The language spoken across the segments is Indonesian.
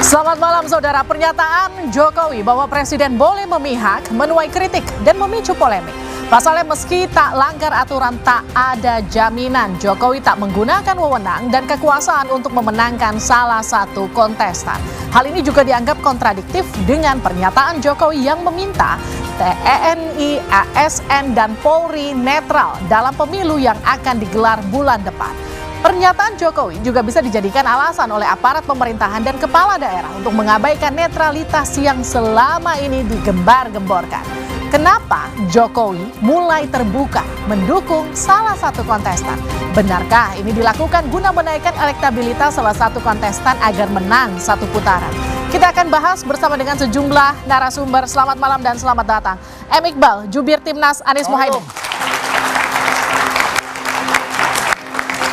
Selamat malam saudara. Pernyataan Jokowi bahwa presiden boleh memihak menuai kritik dan memicu polemik. Pasalnya meski tak langgar aturan, tak ada jaminan Jokowi tak menggunakan wewenang dan kekuasaan untuk memenangkan salah satu kontestan. Hal ini juga dianggap kontradiktif dengan pernyataan Jokowi yang meminta TNI, ASN, dan Polri netral dalam pemilu yang akan digelar bulan depan. Pernyataan Jokowi juga bisa dijadikan alasan oleh aparat pemerintahan dan kepala daerah untuk mengabaikan netralitas yang selama ini digembar-gemborkan. Kenapa Jokowi mulai terbuka mendukung salah satu kontestan? Benarkah ini dilakukan guna menaikkan elektabilitas salah satu kontestan agar menang satu putaran? Kita akan bahas bersama dengan sejumlah narasumber. Selamat malam dan selamat datang. M. Iqbal, jubir Timnas Anies Mohaimin.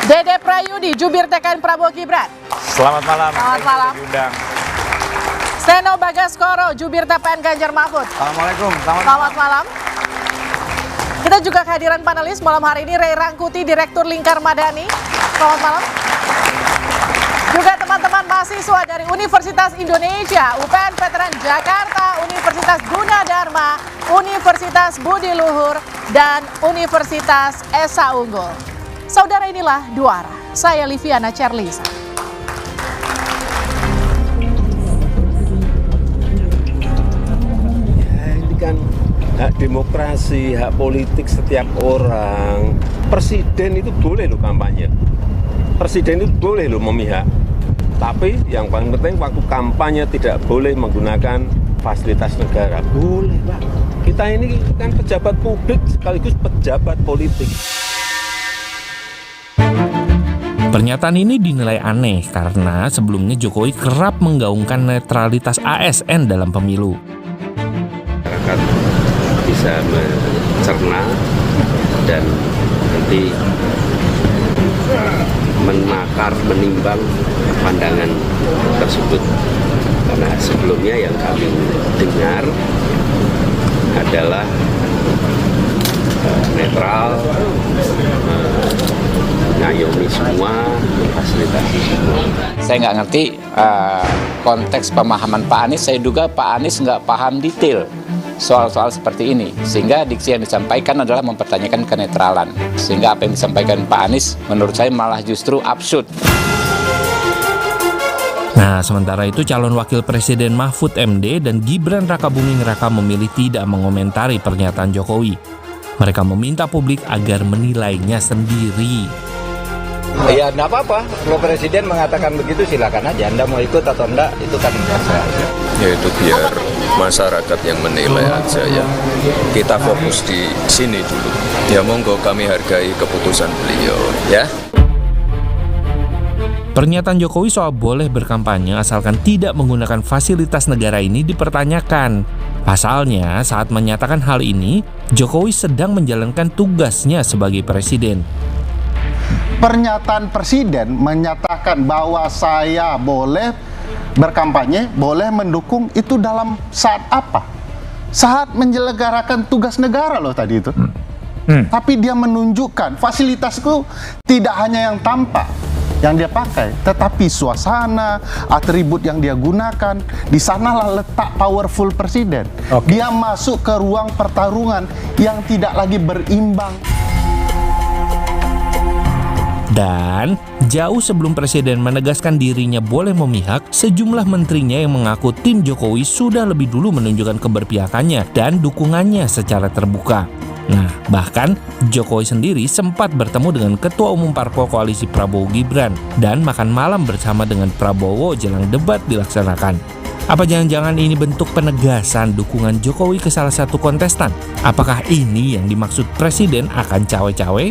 Dede Prayudi, jubir TKN Prabowo Gibran. Selamat malam. Selamat malam. Seno Bagaskoro, jubir TPN Ganjar Mahfud. Assalamualaikum. Selamat malam. Kita juga kehadiran panelis malam hari ini, Ray Rangkuti, Direktur Lingkar Madani. Selamat malam. Juga teman-teman mahasiswa dari Universitas Indonesia, UPN Veteran Jakarta, Universitas Gunadarma, Universitas Budi Luhur, dan Universitas Esa Unggul. Saudara, inilah Dua Arah. Saya Liviana Cerlisa. Ya, ini kan hak demokrasi, hak politik setiap orang. Presiden itu boleh loh kampanye. Presiden itu boleh loh memihak. Tapi yang paling penting waktu kampanye tidak boleh menggunakan fasilitas negara. Boleh, Pak. Kita ini kan pejabat publik sekaligus pejabat politik. Pernyataan ini dinilai aneh karena sebelumnya Jokowi kerap menggaungkan netralitas ASN dalam pemilu. Masyarakat bisa mencerna dan nanti menakar, menimbang pandangan tersebut. Karena sebelumnya yang kami dengar adalah netral, ngayomi semua, fasilitasi semua. Saya nggak ngerti konteks pemahaman Pak Anies. Saya duga Pak Anies nggak paham detail soal-soal seperti ini. Sehingga diksi yang disampaikan adalah mempertanyakan kenetralan. Sehingga apa yang disampaikan Pak Anies menurut saya malah justru absurd. Nah, sementara itu calon wakil presiden Mahfud MD dan Gibran Rakabuming Raka memilih tidak mengomentari pernyataan Jokowi. Mereka meminta publik agar menilainya sendiri. Ya enggak apa-apa, kalau presiden mengatakan begitu silakan aja, Anda mau ikut atau enggak, itu kan terserah. Ya itu biar masyarakat yang menilai aja ya. Kita fokus di sini dulu. Ya monggo kami hargai keputusan beliau ya. Pernyataan Jokowi soal boleh berkampanye asalkan tidak menggunakan fasilitas negara ini dipertanyakan. Pasalnya, saat menyatakan hal ini, Jokowi sedang menjalankan tugasnya sebagai presiden. Pernyataan presiden menyatakan bahwa saya boleh berkampanye, boleh mendukung, itu dalam saat apa? Saat menyelenggarakan tugas negara loh tadi itu. Tapi dia menunjukkan fasilitas itu tidak hanya yang tampak yang dia pakai, tetapi suasana, atribut yang dia gunakan, di sanalah letak powerful presiden. Dia masuk ke ruang pertarungan yang tidak lagi berimbang. Dan jauh sebelum presiden menegaskan dirinya boleh memihak, sejumlah menterinya yang mengaku tim Jokowi sudah lebih dulu menunjukkan keberpihakannya dan dukungannya secara terbuka. Nah, bahkan Jokowi sendiri sempat bertemu dengan Ketua Umum Parpol Koalisi Prabowo Gibran dan makan malam bersama dengan Prabowo jelang debat dilaksanakan. Apa jangan-jangan ini bentuk penegasan dukungan Jokowi ke salah satu kontestan? Apakah ini yang dimaksud presiden akan cawe-cawe?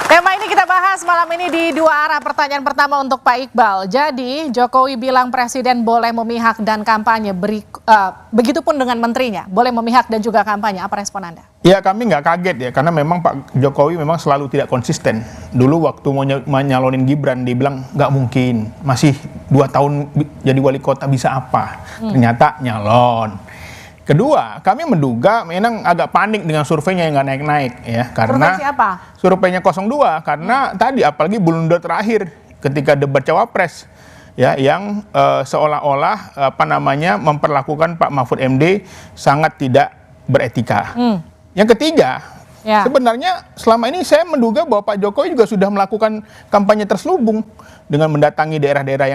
Tema ini kita bahas malam ini di Dua Arah. Pertanyaan pertama untuk Pak Iqbal. Jadi Jokowi bilang presiden boleh memihak dan kampanye. Begitupun dengan menterinya, boleh memihak dan juga kampanye. Apa respon Anda? Ya kami nggak kaget ya, karena memang Pak Jokowi memang selalu tidak konsisten. Dulu waktu mau nyalonin Gibran, dia bilang nggak mungkin, masih 2 tahun jadi wali kota bisa apa. Ternyata nyalon. Kedua, kami menduga memang agak panik dengan surveinya yang nggak naik-naik ya, karena Survei siapa? surveinya 02 karena tadi apalagi blunder terakhir ketika debat cawapres ya, yang seolah-olah memperlakukan Pak Mahfud MD sangat tidak beretika. Yang ketiga, sebenarnya selama ini saya menduga bahwa Pak Jokowi juga sudah melakukan kampanye terselubung dengan mendatangi daerah-daerah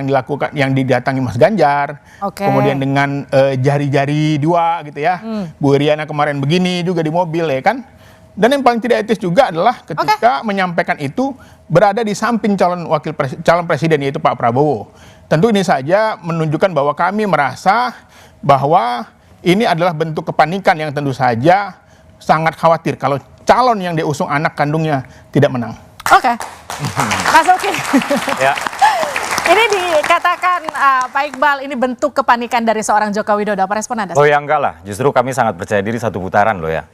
yang didatangi Mas Ganjar, kemudian dengan jari-jari dua gitu ya, Bu Iriana kemarin begini juga di mobil ya kan. Dan yang paling tidak etis juga adalah ketika menyampaikan itu berada di samping calon presiden yaitu Pak Prabowo. Tentu ini saja menunjukkan bahwa kami merasa bahwa ini adalah bentuk kepanikan yang tentu saja sangat khawatir kalau calon yang diusung anak kandungnya tidak menang. Oke. Mas Uki. Ya. Ini dikatakan Pak Iqbal ini bentuk kepanikan dari seorang Joko Widodo. Apa respon Anda? Oh ya enggak lah, justru kami sangat percaya diri satu putaran loh ya.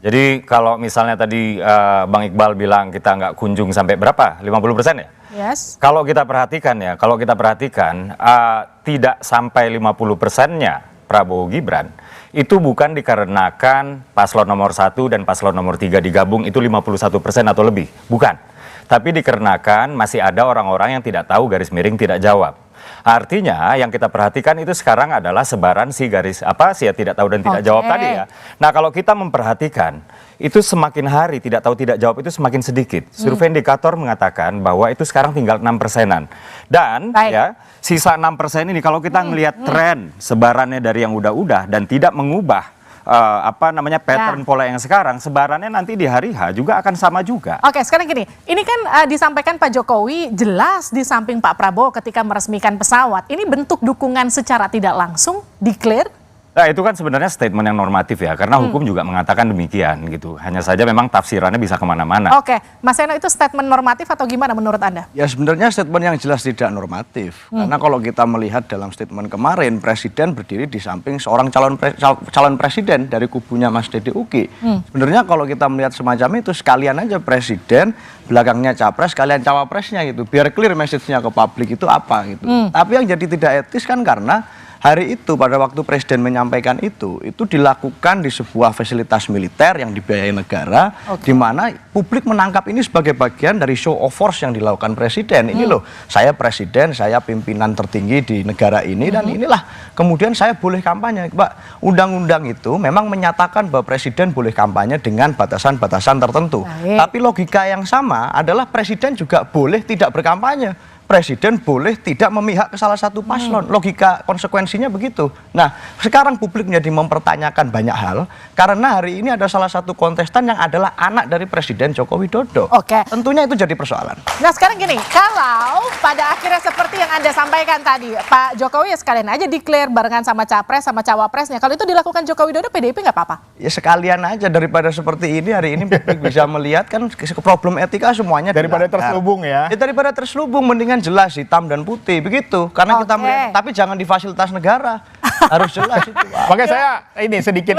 Jadi kalau misalnya tadi Bang Iqbal bilang kita nggak kunjung sampai berapa? 50% ya? Yes. Kalau kita perhatikan tidak sampai 50%-nya Prabowo Gibran itu bukan dikarenakan paslon nomor 1 dan paslon nomor 3 digabung itu 51% atau lebih, bukan. Tapi dikarenakan masih ada orang-orang yang tidak tahu garis miring tidak jawab. Artinya yang kita perhatikan itu sekarang adalah sebaran si ya tidak tahu dan tidak jawab tadi ya. Nah kalau kita memperhatikan itu semakin hari tidak tahu tidak jawab itu semakin sedikit. Survei indikator mengatakan bahwa itu sekarang tinggal 6%-an. Dan ya sisa 6% ini kalau kita ngelihat tren sebarannya dari yang udah-udah dan tidak mengubah pattern pola yang sekarang, sebarannya nanti di hari H juga akan sama juga. Oke, sekarang gini, ini kan disampaikan Pak Jokowi jelas di samping Pak Prabowo ketika meresmikan pesawat. Ini bentuk dukungan secara tidak langsung, declare? Nah itu kan sebenarnya statement yang normatif ya, karena hukum juga mengatakan demikian gitu. Hanya saja memang tafsirannya bisa kemana-mana. Oke, Mas Eno itu statement normatif atau gimana menurut Anda? Ya sebenarnya statement yang jelas tidak normatif. Karena kalau kita melihat dalam statement kemarin, Presiden berdiri di samping seorang calon presiden dari kubunya Mas Dede Uki. Sebenarnya kalau kita melihat semacam itu, sekalian aja Presiden, belakangnya Capres, sekalian Cawapresnya gitu. Biar clear message-nya ke publik itu apa gitu. Tapi yang jadi tidak etis kan karena hari itu pada waktu Presiden menyampaikan itu dilakukan di sebuah fasilitas militer yang dibiayai negara, di mana publik menangkap ini sebagai bagian dari show of force yang dilakukan Presiden. Ini loh, saya Presiden, saya pimpinan tertinggi di negara ini, dan inilah kemudian saya boleh kampanye. Pak, undang-undang itu memang menyatakan bahwa Presiden boleh kampanye dengan batasan-batasan tertentu. Tapi logika yang sama adalah Presiden juga boleh tidak berkampanye. Presiden boleh tidak memihak ke salah satu paslon. Logika konsekuensinya begitu. Nah, sekarang publik menjadi mempertanyakan banyak hal karena hari ini ada salah satu kontestan yang adalah anak dari Presiden Joko Widodo. Tentunya itu jadi persoalan. Nah, sekarang gini, kalau pada akhirnya seperti yang Anda sampaikan tadi, Pak Jokowi ya sekalian aja declare barengan sama Capres sama Cawapresnya. Kalau itu dilakukan Joko Widodo, PDIP nggak apa-apa? Ya sekalian aja, daripada seperti ini hari ini publik bisa melihat kan problem etika semuanya. Daripada terselubung ya. Daripada terselubung mendingan jelas hitam dan putih begitu, karena kita melihat, tapi jangan di fasilitas negara. Harus jelas itu. Makanya saya ini sedikit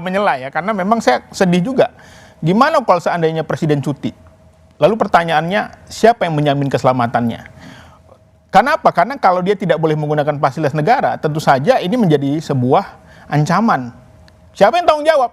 menyela ya, karena memang saya sedih juga. Gimana kalau seandainya Presiden cuti? Lalu pertanyaannya, siapa yang menjamin keselamatannya? Kenapa? Karena kalau dia tidak boleh menggunakan fasilitas negara, tentu saja ini menjadi sebuah ancaman. Siapa yang tanggung jawab?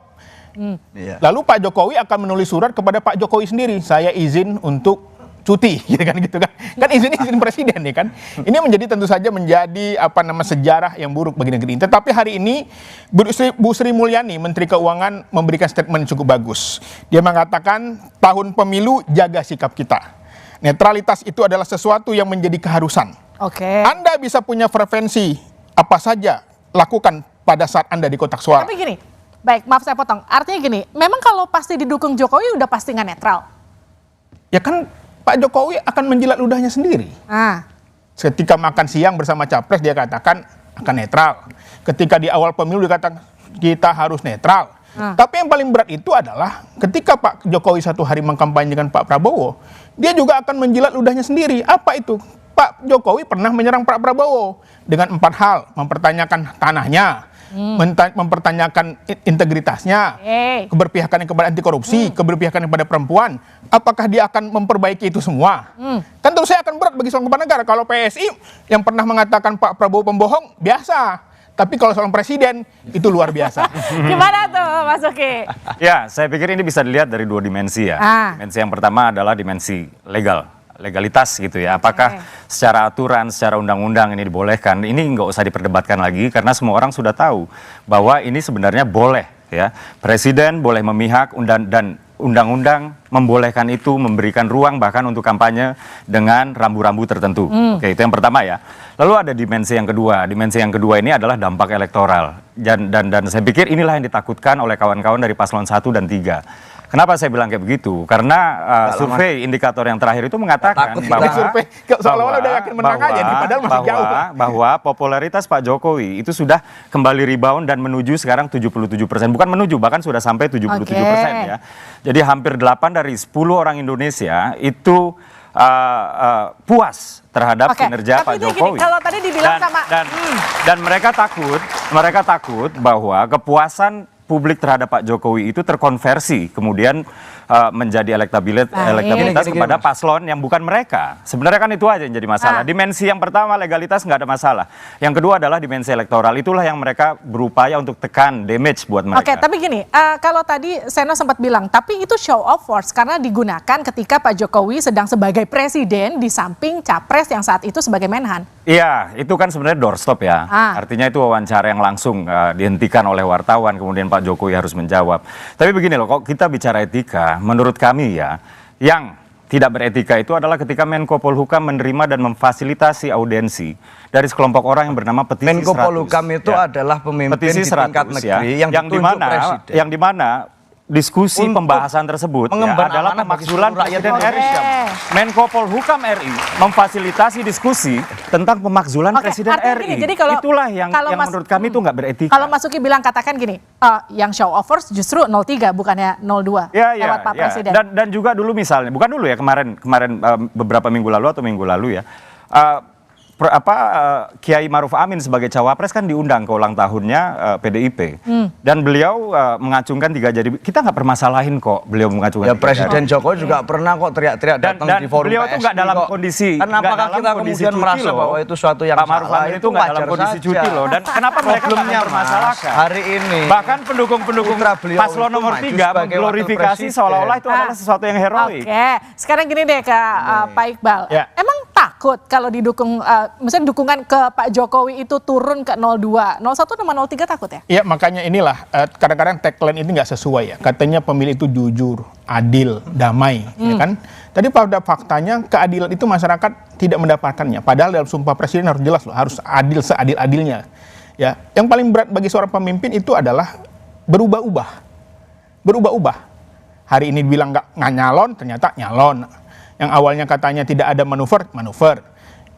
Lalu Pak Jokowi akan menulis surat kepada Pak Jokowi sendiri, saya izin untuk cuti, gitu kan. Kan izin presiden ya kan. Ini menjadi tentu saja menjadi sejarah yang buruk bagi negeri ini. Tetapi hari ini Bu Sri Mulyani, Menteri Keuangan, memberikan statement cukup bagus. Dia mengatakan tahun pemilu jaga sikap kita. Netralitas itu adalah sesuatu yang menjadi keharusan. Anda bisa punya preferensi apa saja lakukan pada saat Anda di kotak suara. Tapi gini, baik maaf saya potong. Artinya gini, memang kalau pasti didukung Jokowi udah pasti nggak netral. Ya kan Pak Jokowi akan menjilat ludahnya sendiri. Ketika makan siang bersama Capres dia katakan akan netral. Ketika di awal pemilu dia katakan kita harus netral. Tapi yang paling berat itu adalah ketika Pak Jokowi satu hari mengkampanyekan Pak Prabowo, dia juga akan menjilat ludahnya sendiri. Apa itu? Pak Jokowi pernah menyerang Pak Prabowo dengan 4 hal. Mempertanyakan tanahnya, mempertanyakan integritasnya, keberpihakan kepada anti korupsi, keberpihakan kepada perempuan. Apakah dia akan memperbaiki itu semua? Kan terus saya akan berat bagi seorang kepala negara. Kalau PSI yang pernah mengatakan Pak Prabowo pembohong, biasa. Tapi kalau seorang presiden itu luar biasa. Gimana tuh Mas Uki? Ya, saya pikir ini bisa dilihat dari dua dimensi ya. Dimensi yang pertama adalah dimensi legalitas gitu ya. Apakah secara aturan, secara undang-undang ini dibolehkan? Ini nggak usah diperdebatkan lagi karena semua orang sudah tahu bahwa ini sebenarnya boleh ya. Presiden boleh memihak dan undang-undang membolehkan itu, memberikan ruang bahkan untuk kampanye dengan rambu-rambu tertentu. Oke, itu yang pertama ya. Lalu ada dimensi yang kedua. Dimensi yang kedua ini adalah dampak elektoral. Dan saya pikir inilah yang ditakutkan oleh kawan-kawan dari paslon 1 dan 3. Kenapa saya bilang kayak begitu? Karena survei indikator yang terakhir itu mengatakan survei seolah-olah udah yakin menang aja nih, padahal masih jauh. Bahwa popularitas Pak Jokowi itu sudah kembali rebound dan menuju sekarang 77%. Bukan menuju, bahkan sudah sampai 77% ya. Jadi hampir 8 dari 10 orang Indonesia itu puas terhadap kinerja Pak Jokowi. Gini, kalau tadi dibilang dan mereka takut bahwa kepuasan publik terhadap Pak Jokowi itu terkonversi kemudian menjadi elektabilitas kepada paslon yang bukan mereka. Sebenarnya kan itu aja yang jadi masalah. Dimensi yang pertama legalitas nggak ada masalah. Yang kedua adalah dimensi elektoral. Itulah yang mereka berupaya untuk tekan damage buat mereka. Oke, tapi gini, kalau tadi Seno sempat bilang, tapi itu show of force karena digunakan ketika Pak Jokowi sedang sebagai presiden di samping capres yang saat itu sebagai menhan. Iya, itu kan sebenarnya doorstop ya. Artinya itu wawancara yang langsung dihentikan oleh wartawan, kemudian Pak Jokowi harus menjawab. Tapi begini loh, kok kita bicara etika, menurut kami ya, yang tidak beretika itu adalah ketika Menko Polhukam menerima dan memfasilitasi audiensi dari sekelompok orang yang bernama Petisi 100. Menko Polhukam itu adalah pemimpin Petisi 100, di tingkat negeri yang ditunjuk presiden. Yang dimana diskusi pembahasan tersebut adalah pemakzulan Presiden RI. Menko Polhukam RI memfasilitasi diskusi tentang pemakzulan Presiden RI. Jadi itulah yang menurut kami itu nggak beretika. Kalau Mas Uki bilang katakan gini, yang show of force justru 03 bukannya 02 lewat Pak Presiden. Dan juga dulu misalnya, bukan dulu ya, kemarin beberapa minggu lalu atau minggu lalu ya. Kiai Maruf Amin sebagai cawapres kan diundang ke ulang tahunnya PDIP dan beliau mengacungkan 3 jari. Kita nggak permasalahin kok beliau mengacungkan. Ya Presiden Jokowi juga pernah kok teriak-teriak datang di forum beliau itu nggak dalam kondisi. Dan apakah kita kemudian merasa bahwa itu suatu yang Pak Maruf Amin itu nggak dalam kondisi cuti loh. Dan kenapa mereka nggak permasalahkan? Hari ini bahkan pendukung paslon nomor 3 mengglorifikasi seolah-olah itu adalah sesuatu yang heroik. Oke, sekarang gini deh Pak Iqbal. Emang takut kalau didukung misalnya dukungan ke Pak Jokowi itu turun ke 02, 01 sama 03 takut ya? Iya, makanya inilah kadang-kadang tagline ini nggak sesuai ya. Katanya pemilih itu jujur, adil, damai, ya kan? Tadi pada faktanya keadilan itu masyarakat tidak mendapatkannya. Padahal dalam Sumpah Presiden harus jelas loh, harus adil seadil-adilnya. Ya, yang paling berat bagi seorang pemimpin itu adalah berubah-ubah. Hari ini bilang nggak nyalon, ternyata nyalon. Yang awalnya katanya tidak ada manuver.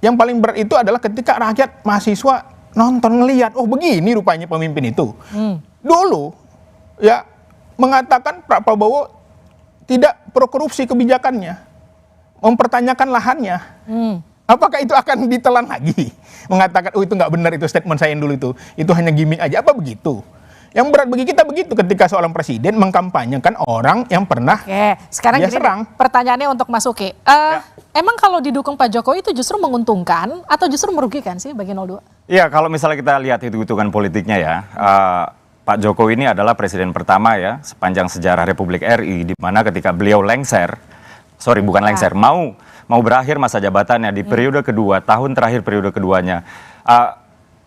Yang paling berat itu adalah ketika rakyat mahasiswa nonton ngelihat, oh begini rupanya pemimpin itu. Dulu ya mengatakan Pak Prabowo tidak pro korupsi kebijakannya, mempertanyakan lahannya. Apakah itu akan ditelan lagi? Mengatakan, oh itu nggak benar itu statement saya yang dulu itu hanya gimmick aja, apa begitu? Yang berat bagi kita begitu ketika seorang presiden mengkampanyekan orang yang pernah sekarang dia serang. Pertanyaannya untuk Mas Uki, emang kalau didukung Pak Jokowi itu justru menguntungkan atau justru merugikan sih bagi 02? Iya, kalau misalnya kita lihat hitung-hitungan politiknya ya, Pak Jokowi ini adalah presiden pertama ya sepanjang sejarah Republik RI di mana ketika beliau mau berakhir masa jabatannya di periode kedua, tahun terakhir periode keduanya.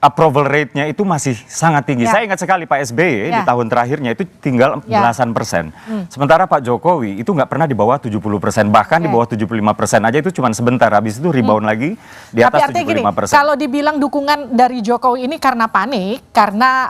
Approval rate-nya itu masih sangat tinggi. Saya ingat sekali Pak SBY di tahun terakhirnya itu tinggal belasan persen. Sementara Pak Jokowi itu nggak pernah di bawah 70%, bahkan di bawah 75% aja itu cuma sebentar. Habis itu rebound lagi di atas 75%. Gini, kalau dibilang dukungan dari Jokowi ini karena panik, karena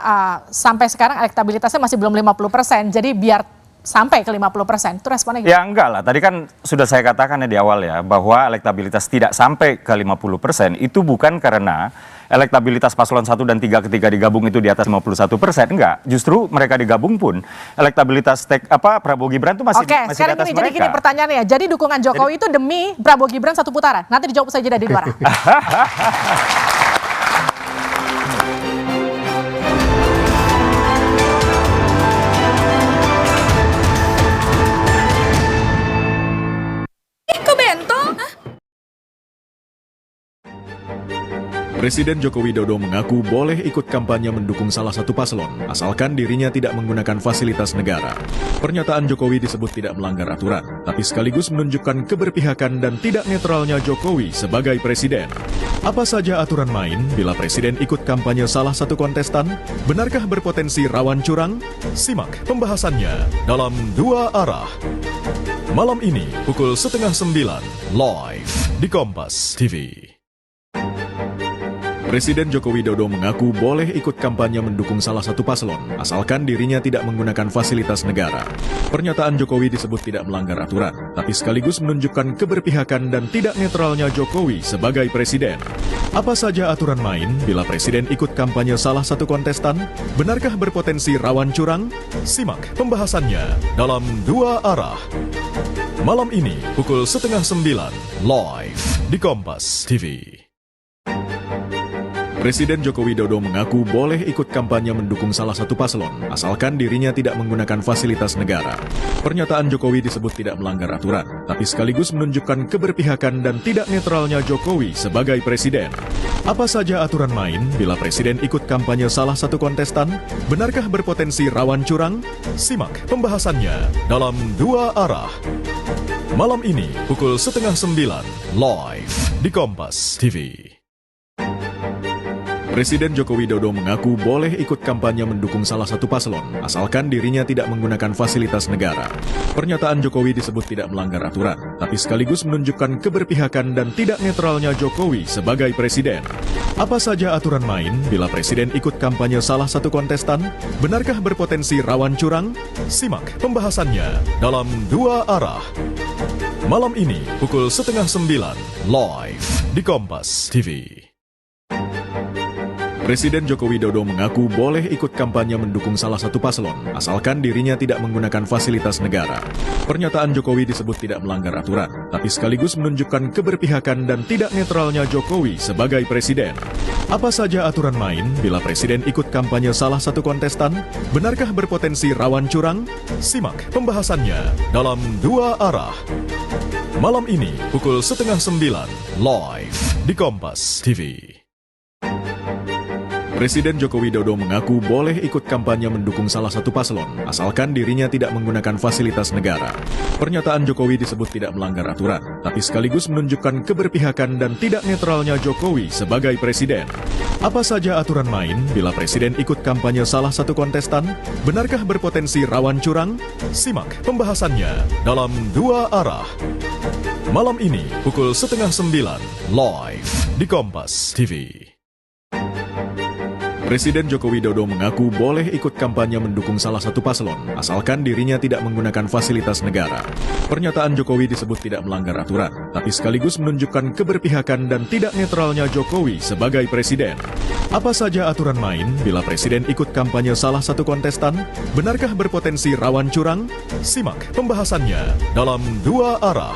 sampai sekarang elektabilitasnya masih belum 50%, jadi biar sampai ke 50%, itu responnya gimana? Ya enggak lah, tadi kan sudah saya katakan ya di awal ya, bahwa elektabilitas tidak sampai ke 50% itu bukan karena elektabilitas paslon 1 dan 3 ketika digabung itu di atas 51%, enggak. Justru mereka digabung pun elektabilitas Prabowo Gibran itu masih di atas mereka. Jadi gini pertanyaannya, jadi dukungan Jokowi itu demi Prabowo Gibran 1 putaran. Nanti dijawab saja dari luar. Kok bentol? Presiden Joko Widodo mengaku boleh ikut kampanye mendukung salah satu paslon, asalkan dirinya tidak menggunakan fasilitas negara. Pernyataan Jokowi disebut tidak melanggar aturan, tapi sekaligus menunjukkan keberpihakan dan tidak netralnya Jokowi sebagai presiden. Apa saja aturan main bila presiden ikut kampanye salah satu kontestan? Benarkah berpotensi rawan curang? Simak pembahasannya dalam Dua Arah. Malam ini pukul 8:30 live di Kompas TV. Presiden Joko Widodo mengaku boleh ikut kampanye mendukung salah satu paslon, asalkan dirinya tidak menggunakan fasilitas negara. Pernyataan Jokowi disebut tidak melanggar aturan, tapi sekaligus menunjukkan keberpihakan dan tidak netralnya Jokowi sebagai presiden. Apa saja aturan main bila presiden ikut kampanye salah satu kontestan? Benarkah berpotensi rawan curang? Simak pembahasannya dalam Dua Arah. Malam ini pukul 8:30 live di Kompas TV. Presiden Joko Widodo mengaku boleh ikut kampanye mendukung salah satu paslon, asalkan dirinya tidak menggunakan fasilitas negara. Pernyataan Jokowi disebut tidak melanggar aturan, tapi sekaligus menunjukkan keberpihakan dan tidak netralnya Jokowi sebagai presiden. Apa saja aturan main bila presiden ikut kampanye salah satu kontestan? Benarkah berpotensi rawan curang? Simak pembahasannya dalam Dua Arah. Malam ini pukul 8:30 live di Kompas TV. Presiden Joko Widodo mengaku boleh ikut kampanye mendukung salah satu paslon, asalkan dirinya tidak menggunakan fasilitas negara. Pernyataan Jokowi disebut tidak melanggar aturan, tapi sekaligus menunjukkan keberpihakan dan tidak netralnya Jokowi sebagai presiden. Apa saja aturan main bila presiden ikut kampanye salah satu kontestan? Benarkah berpotensi rawan curang? Simak pembahasannya dalam Dua Arah. Malam ini pukul 8:30 live di Kompas TV. Presiden Joko Widodo mengaku boleh ikut kampanye mendukung salah satu paslon, asalkan dirinya tidak menggunakan fasilitas negara. Pernyataan Jokowi disebut tidak melanggar aturan, tapi sekaligus menunjukkan keberpihakan dan tidak netralnya Jokowi sebagai presiden. Apa saja aturan main bila presiden ikut kampanye salah satu kontestan? Benarkah berpotensi rawan curang? Simak pembahasannya dalam Dua Arah. Malam ini pukul 8:30 live di Kompas TV. Presiden Joko Widodo mengaku boleh ikut kampanye mendukung salah satu paslon, asalkan dirinya tidak menggunakan fasilitas negara. Pernyataan Jokowi disebut tidak melanggar aturan, tapi sekaligus menunjukkan keberpihakan dan tidak netralnya Jokowi sebagai presiden. Apa saja aturan main bila presiden ikut kampanye salah satu kontestan? Benarkah berpotensi rawan curang? Simak pembahasannya dalam Dua Arah. Malam ini pukul 8:30 live di Kompas TV. Presiden Joko Widodo mengaku boleh ikut kampanye mendukung salah satu paslon, asalkan dirinya tidak menggunakan fasilitas negara. Pernyataan Jokowi disebut tidak melanggar aturan, tapi sekaligus menunjukkan keberpihakan dan tidak netralnya Jokowi sebagai presiden. Apa saja aturan main bila presiden ikut kampanye salah satu kontestan? Benarkah berpotensi rawan curang? Simak pembahasannya dalam Dua Arah.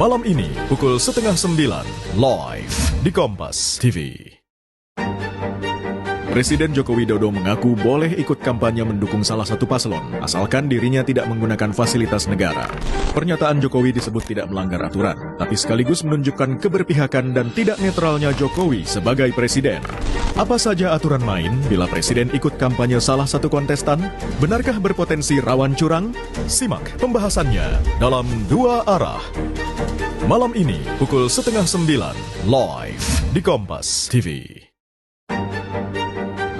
Malam ini pukul 8:30 live di Kompas TV. Presiden Joko Widodo mengaku boleh ikut kampanye mendukung salah satu paslon, asalkan dirinya tidak menggunakan fasilitas negara. Pernyataan Jokowi disebut tidak melanggar aturan, tapi sekaligus menunjukkan keberpihakan dan tidak netralnya Jokowi sebagai presiden. Apa saja aturan main bila presiden ikut kampanye salah satu kontestan? Benarkah berpotensi rawan curang? Simak pembahasannya dalam Dua Arah. Malam ini pukul 8:30 live di Kompas TV.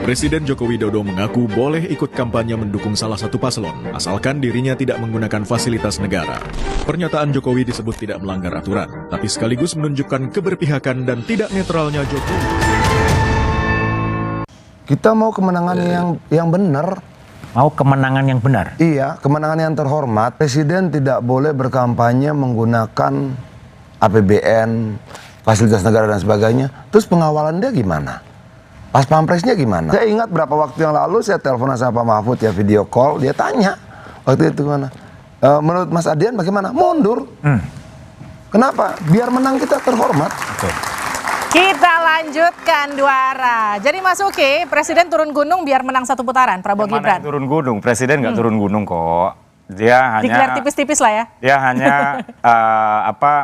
Presiden Joko Widodo mengaku boleh ikut kampanye mendukung salah satu paslon, asalkan dirinya tidak menggunakan fasilitas negara. Pernyataan Jokowi disebut tidak melanggar aturan, tapi sekaligus menunjukkan keberpihakan dan tidak netralnya Jokowi. Kita mau kemenangan yang benar. Mau kemenangan yang benar? Iya, kemenangan yang terhormat. Presiden tidak boleh berkampanye menggunakan APBN, fasilitas negara dan sebagainya. Terus pengawalan dia gimana? Pas pampresnya gimana? Saya ingat berapa waktu yang lalu saya telepon sama Pak Mahfud ya, video call, dia tanya waktu itu gimana? Menurut Mas Adian bagaimana? Mundur. Kenapa? Biar menang kita terhormat. Betul. Kita lanjutkan Dua Arah. Jadi Mas Uki, Presiden turun gunung biar menang satu putaran, Prabowo Gibran. Turun gunung, Presiden nggak turun gunung kok. Dia hanya Declare tipis-tipis lah ya. Dia hanya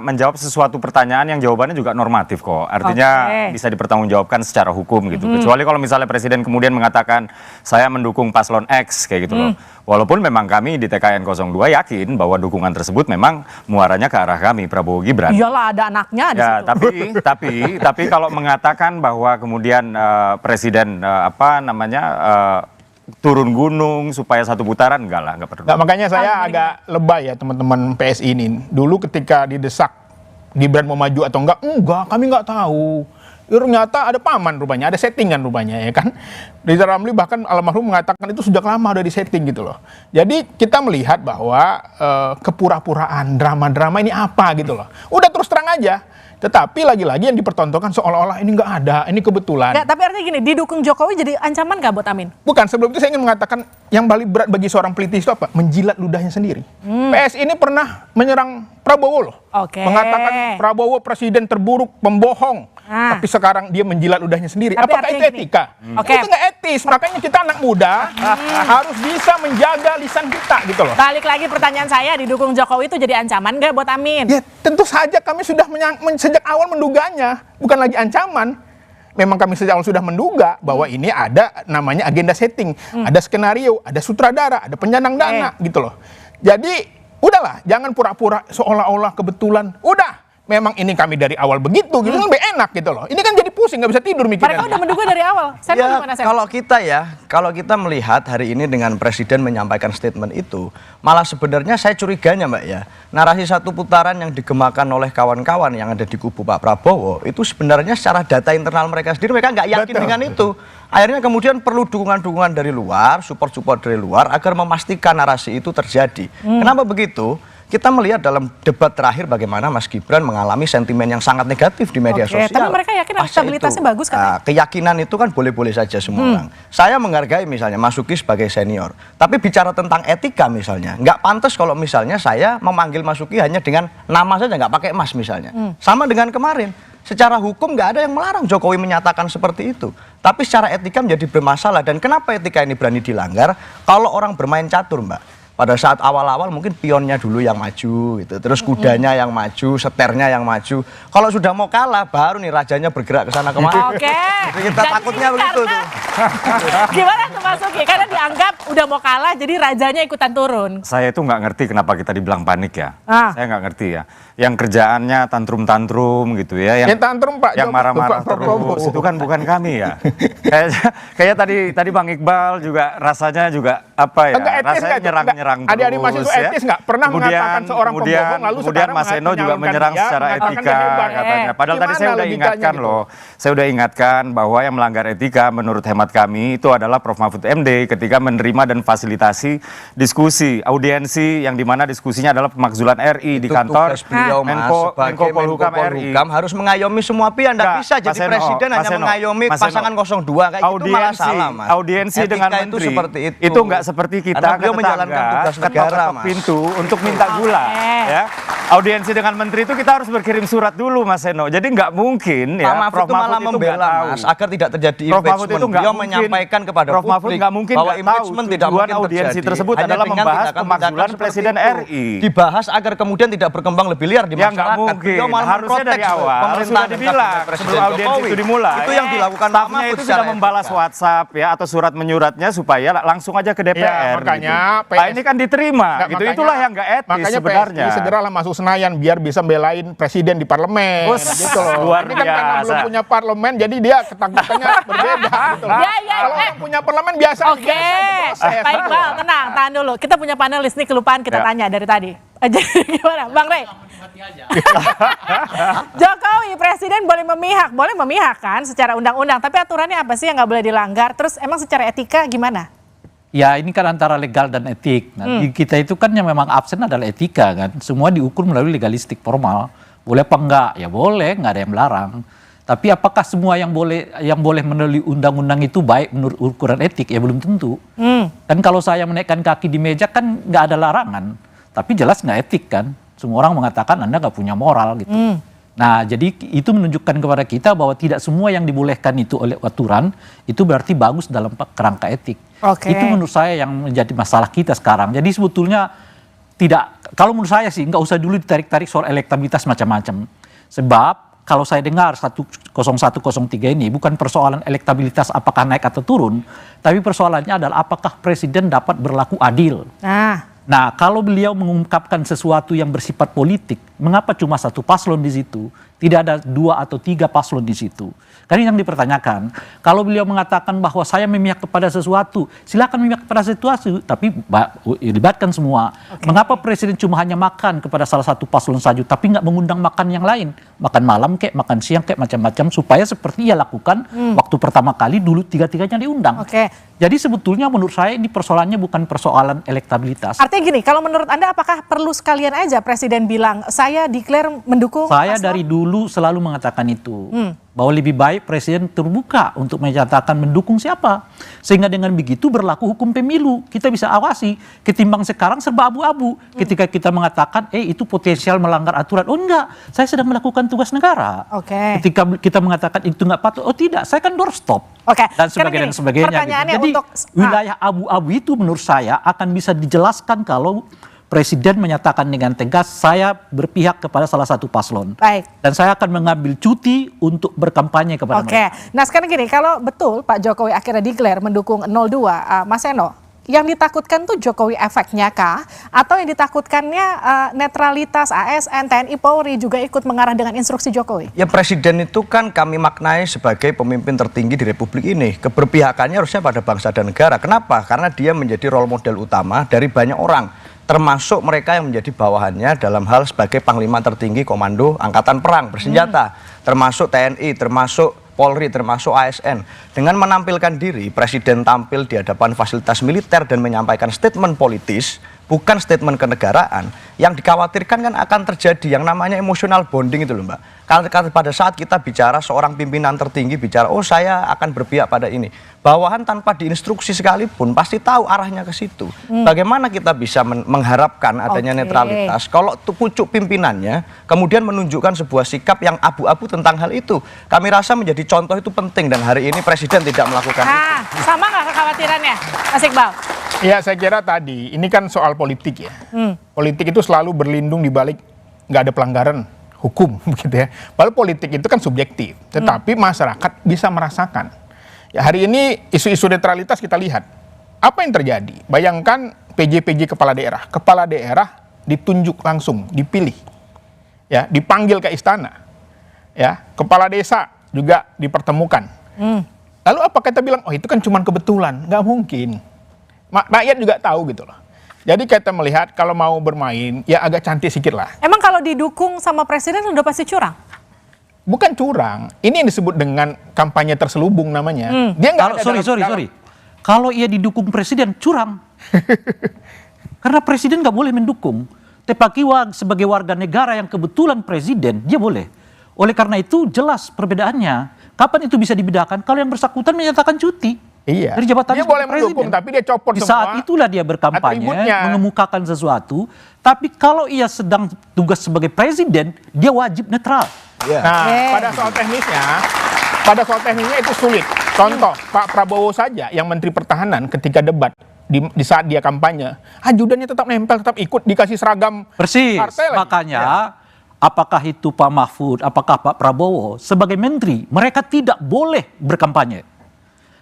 menjawab sesuatu pertanyaan yang jawabannya juga normatif kok. Artinya bisa dipertanggungjawabkan secara hukum gitu. Kecuali kalau misalnya Presiden kemudian mengatakan saya mendukung paslon X kayak gitu loh. Walaupun memang kami di TKN 02 yakin bahwa dukungan tersebut memang muaranya ke arah kami Prabowo Gibran. Iyalah ada anaknya di situ. Tapi kalau mengatakan bahwa kemudian Presiden turun gunung supaya satu putaran, enggak lah, enggak perlu. Nah, makanya saya agak lebay ya teman-teman PSI ini. Dulu ketika didesak Gibran mau maju atau enggak, kami enggak tahu. Ternyata ada paman rupanya, ada settingan rupanya ya kan. Rizal Ramli bahkan almarhum mengatakan itu sejak lama udah disetting gitu loh. Jadi kita melihat bahwa kepura-puraan, drama-drama ini apa gitu loh. Udah terus terang aja. Tetapi lagi-lagi yang dipertontonkan seolah-olah ini nggak ada, ini kebetulan. Nggak, tapi artinya gini, didukung Jokowi jadi ancaman nggak buat Amin? Bukan, sebelum itu saya ingin mengatakan yang paling berat bagi seorang politis itu apa? Menjilat ludahnya sendiri. PS ini pernah menyerang Prabowo loh. Mengatakan Prabowo presiden terburuk, pembohong. Tapi sekarang dia menjilat ludahnya sendiri. Tapi apakah itu etika? Itu nggak etis. Makanya kita anak muda harus bisa menjaga lisan kita gitu loh. Balik lagi pertanyaan saya, didukung Jokowi itu jadi ancaman nggak buat Amin? Ya tentu saja kami sudah sejak awal menduganya, bukan lagi ancaman. Memang kami sejak awal sudah menduga bahwa ini ada namanya agenda setting, ada skenario, ada sutradara, ada penyanang dana gitu loh. Jadi udahlah, jangan pura-pura seolah-olah kebetulan. Udah, memang ini kami dari awal begitu, gitu kan lebih enak gitu loh. Ini kan jadi pusing, nggak bisa tidur mikirnya. Mereka udah menduga dari awal. Kalau kita melihat hari ini dengan Presiden menyampaikan statement itu, malah sebenarnya saya curiganya Mbak ya, narasi satu putaran yang digemakan oleh kawan-kawan yang ada di kubu Pak Prabowo, itu sebenarnya secara data internal mereka sendiri, mereka nggak yakin dengan itu. Akhirnya kemudian perlu dukungan-dukungan dari luar, support-support dari luar, agar memastikan narasi itu terjadi. Kenapa begitu? Kita melihat dalam debat terakhir bagaimana Mas Gibran mengalami sentimen yang sangat negatif di media sosial. Tapi mereka yakin stabilitasnya bagus kan? Keyakinan itu kan boleh-boleh saja semua orang. Saya menghargai misalnya Mas Uki sebagai senior. Tapi bicara tentang etika misalnya, nggak pantas kalau misalnya saya memanggil Mas Uki hanya dengan nama saja, nggak pakai Mas misalnya. Sama dengan kemarin. Secara hukum nggak ada yang melarang Jokowi menyatakan seperti itu. Tapi secara etika menjadi bermasalah. Dan kenapa etika ini berani dilanggar? Kalau orang bermain catur Mbak. Pada saat awal-awal mungkin pionnya dulu yang maju gitu, terus kudanya yang maju, seternya yang maju. Kalau sudah mau kalah, baru nih rajanya bergerak ke sana kemari. Kita takutnya begitu tuh. Gimana tuh Mas Uki? Karena dianggap udah mau kalah, jadi rajanya ikutan turun. Saya itu nggak ngerti kenapa kita dibilang panik ya. Saya nggak ngerti ya. Yang kerjaannya tantrum-tantrum gitu ya. Yang tantrum Pak, yang marah-marah terus itu kan bukan kami ya. Kayak tadi Bang Iqbal juga rasanya juga apa ya? Rasanya nyerang-nyerang terus. Adik-adik mahasiswa etis nggak pernah mengatakan seorang pembohong lalu kemudian Mas Eno juga menyerang secara etika katanya. Padahal tadi saya udah ingatkan loh. Saya udah ingatkan bahwa yang melanggar etika menurut hemat kami itu adalah Prof. Mahfud MD ketika menerima dan fasilitasi diskusi audiensi yang dimana diskusinya adalah pemakzulan RI di kantor Menko Polhukam RI. Harus mengayomi semua pihak. Anda bisa jadi presiden hanya mengayomi pasangan 02 kayak gitu malah salah Mas. Audiensi dengan menteri itu nggak seperti kita ke tetangga ketok pintu untuk minta gula ya. Audiensi dengan menteri itu kita harus berkirim surat dulu Mas Eno. Jadi nggak mungkin ya Prof. Mahfud itu membela Mas agar tidak terjadi impeachment. Beliau menyampaikan kepada Prof. Mahfud nggak mungkin bahwa impeachment tidak mungkin audiensi tersebut adalah membahas pemakzulan Presiden RI. Dibahas agar kemudian tidak berkembang lebih liar di masyarakat. Ya nggak mungkin. Harusnya dari awal sudah dibilang sebelum audiensi itu dimulai. Itu yang dilakukan Pak Mahfud itu sudah membalas WhatsApp ya atau surat menyuratnya supaya langsung aja ke DPR. Makanya gitu. Ini kan diterima gitu. Itulah yang nggak etis sebenarnya. PSI segeralah masuk Senayan biar bisa belain presiden di parlemen gitu loh. Luar ini kan karena belum punya parlemen jadi dia ketakutannya berbeda gitu loh. Kalau orang punya parlemen biasa. Baik Bang, tenang, tahan dulu. Kita punya panelis nih, kelupaan kita tanya dari tadi. Gimana Bang Rey? Jokowi presiden boleh memihak kan secara undang-undang, tapi aturannya apa sih yang nggak boleh dilanggar? Terus emang secara etika gimana? Ya ini kan antara legal dan etik. Nah, di kita itu kan yang memang absen adalah etika kan. Semua diukur melalui legalistik formal. Boleh apa enggak? Ya boleh, nggak ada yang melarang. Tapi apakah semua yang boleh melalui undang-undang itu baik menurut ukuran etik? Ya belum tentu. Kan kalau saya menaikkan kaki di meja kan nggak ada larangan. Tapi jelas nggak etik kan. Semua orang mengatakan Anda nggak punya moral gitu. Nah, jadi itu menunjukkan kepada kita bahwa tidak semua yang dibolehkan itu oleh aturan itu berarti bagus dalam kerangka etik. Itu menurut saya yang menjadi masalah kita sekarang. Jadi sebetulnya tidak, kalau menurut saya sih nggak usah dulu ditarik-tarik soal elektabilitas macam-macam. Sebab kalau saya dengar 10103 ini bukan persoalan elektabilitas apakah naik atau turun, tapi persoalannya adalah apakah presiden dapat berlaku adil. Nah, kalau beliau mengungkapkan sesuatu yang bersifat politik, mengapa cuma satu paslon di situ? Tidak ada 2 atau 3 paslon di situ. Kan yang dipertanyakan, kalau beliau mengatakan bahwa saya memihak kepada sesuatu, silakan memihak kepada sesuatu, tapi libatkan semua. Mengapa presiden cuma hanya makan kepada salah satu paslon saja, tapi nggak mengundang makan yang lain? Makan malam kek, makan siang kek, macam-macam, supaya seperti ia lakukan waktu pertama kali dulu tiga-tiganya diundang. Jadi sebetulnya menurut saya ini persoalannya bukan persoalan elektabilitas. Artinya gini, kalau menurut Anda apakah perlu sekalian aja presiden bilang, saya declare mendukung Saya paslon? dari dulu selalu mengatakan itu. Bahwa lebih baik presiden terbuka untuk menyatakan mendukung siapa. Sehingga dengan begitu berlaku hukum pemilu. Kita bisa awasi. Ketimbang sekarang serba abu-abu. Ketika kita mengatakan, itu potensial melanggar aturan. Oh enggak, saya sedang melakukan tugas negara. Ketika kita mengatakan itu enggak patut, oh tidak, saya kan doorstop. Dan sebagainya. Jadi wilayah abu-abu itu menurut saya akan bisa dijelaskan kalau presiden menyatakan dengan tegas, saya berpihak kepada salah satu paslon. Dan saya akan mengambil cuti untuk berkampanye kepada mereka. Nah sekarang gini, kalau betul Pak Jokowi akhirnya declare mendukung 02, Mas Eno, yang ditakutkan tuh Jokowi efeknya kah? Atau yang ditakutkannya netralitas ASN, TNI, Polri juga ikut mengarah dengan instruksi Jokowi? Ya presiden itu kan kami maknai sebagai pemimpin tertinggi di Republik ini. Keberpihakannya harusnya pada bangsa dan negara. Kenapa? Karena dia menjadi role model utama dari banyak orang. Termasuk mereka yang menjadi bawahannya dalam hal sebagai panglima tertinggi komando angkatan perang bersenjata, termasuk TNI, termasuk Polri, termasuk ASN. Dengan menampilkan diri, presiden tampil di hadapan fasilitas militer dan menyampaikan statement politis, bukan statement kenegaraan, yang dikhawatirkan kan akan terjadi yang namanya emotional bonding itu loh Mbak. Kalau pada saat kita bicara seorang pimpinan tertinggi bicara, oh saya akan berpihak pada ini. Bawahan tanpa diinstruksi sekalipun pasti tahu arahnya ke situ. Bagaimana kita bisa mengharapkan adanya netralitas kalau pucuk pimpinannya kemudian menunjukkan sebuah sikap yang abu-abu tentang hal itu. Kami rasa menjadi contoh itu penting dan hari ini presiden tidak melakukan itu. Sama nggak kekhawatirannya, Mas Iqbal? Ya saya kira tadi, ini kan soal politik ya. Politik itu selalu berlindung di balik nggak ada pelanggaran hukum begitu ya. Padahal politik itu kan subjektif, tetapi masyarakat bisa merasakan. Ya hari ini isu-isu netralitas kita lihat. Apa yang terjadi? Bayangkan PJ kepala daerah ditunjuk langsung, dipilih. Ya, dipanggil ke istana. Ya, kepala desa juga dipertemukan. Lalu apa kita bilang, oh itu kan cuma kebetulan? Nggak mungkin. Rakyat juga tahu gitu loh. Jadi kita melihat kalau mau bermain ya agak cantik sedikit lah. Emang kalau didukung sama presiden udah pasti curang? Bukan curang, ini yang disebut dengan kampanye terselubung namanya. Dia nggak ada sorry. Kalau ia didukung presiden curang, karena presiden nggak boleh mendukung. Tetapi sebagai warga negara yang kebetulan presiden dia boleh. Oleh karena itu jelas perbedaannya. Kapan itu bisa dibedakan? Kalau yang bersangkutan menyatakan cuti. Iya. Dari jabatan dia boleh mendukung, tapi dia copot di semua. saat itulah dia berkampanye, mengemukakan sesuatu. Tapi kalau ia sedang tugas sebagai presiden, dia wajib netral. Nah, pada soal teknisnya itu sulit. Contoh, Pak Prabowo saja yang Menteri Pertahanan ketika debat di saat dia kampanye, ajudannya tetap nempel, tetap ikut dikasih seragam persis. Partai lagi. Makanya apakah itu Pak Mahfud, apakah Pak Prabowo sebagai menteri, mereka tidak boleh berkampanye.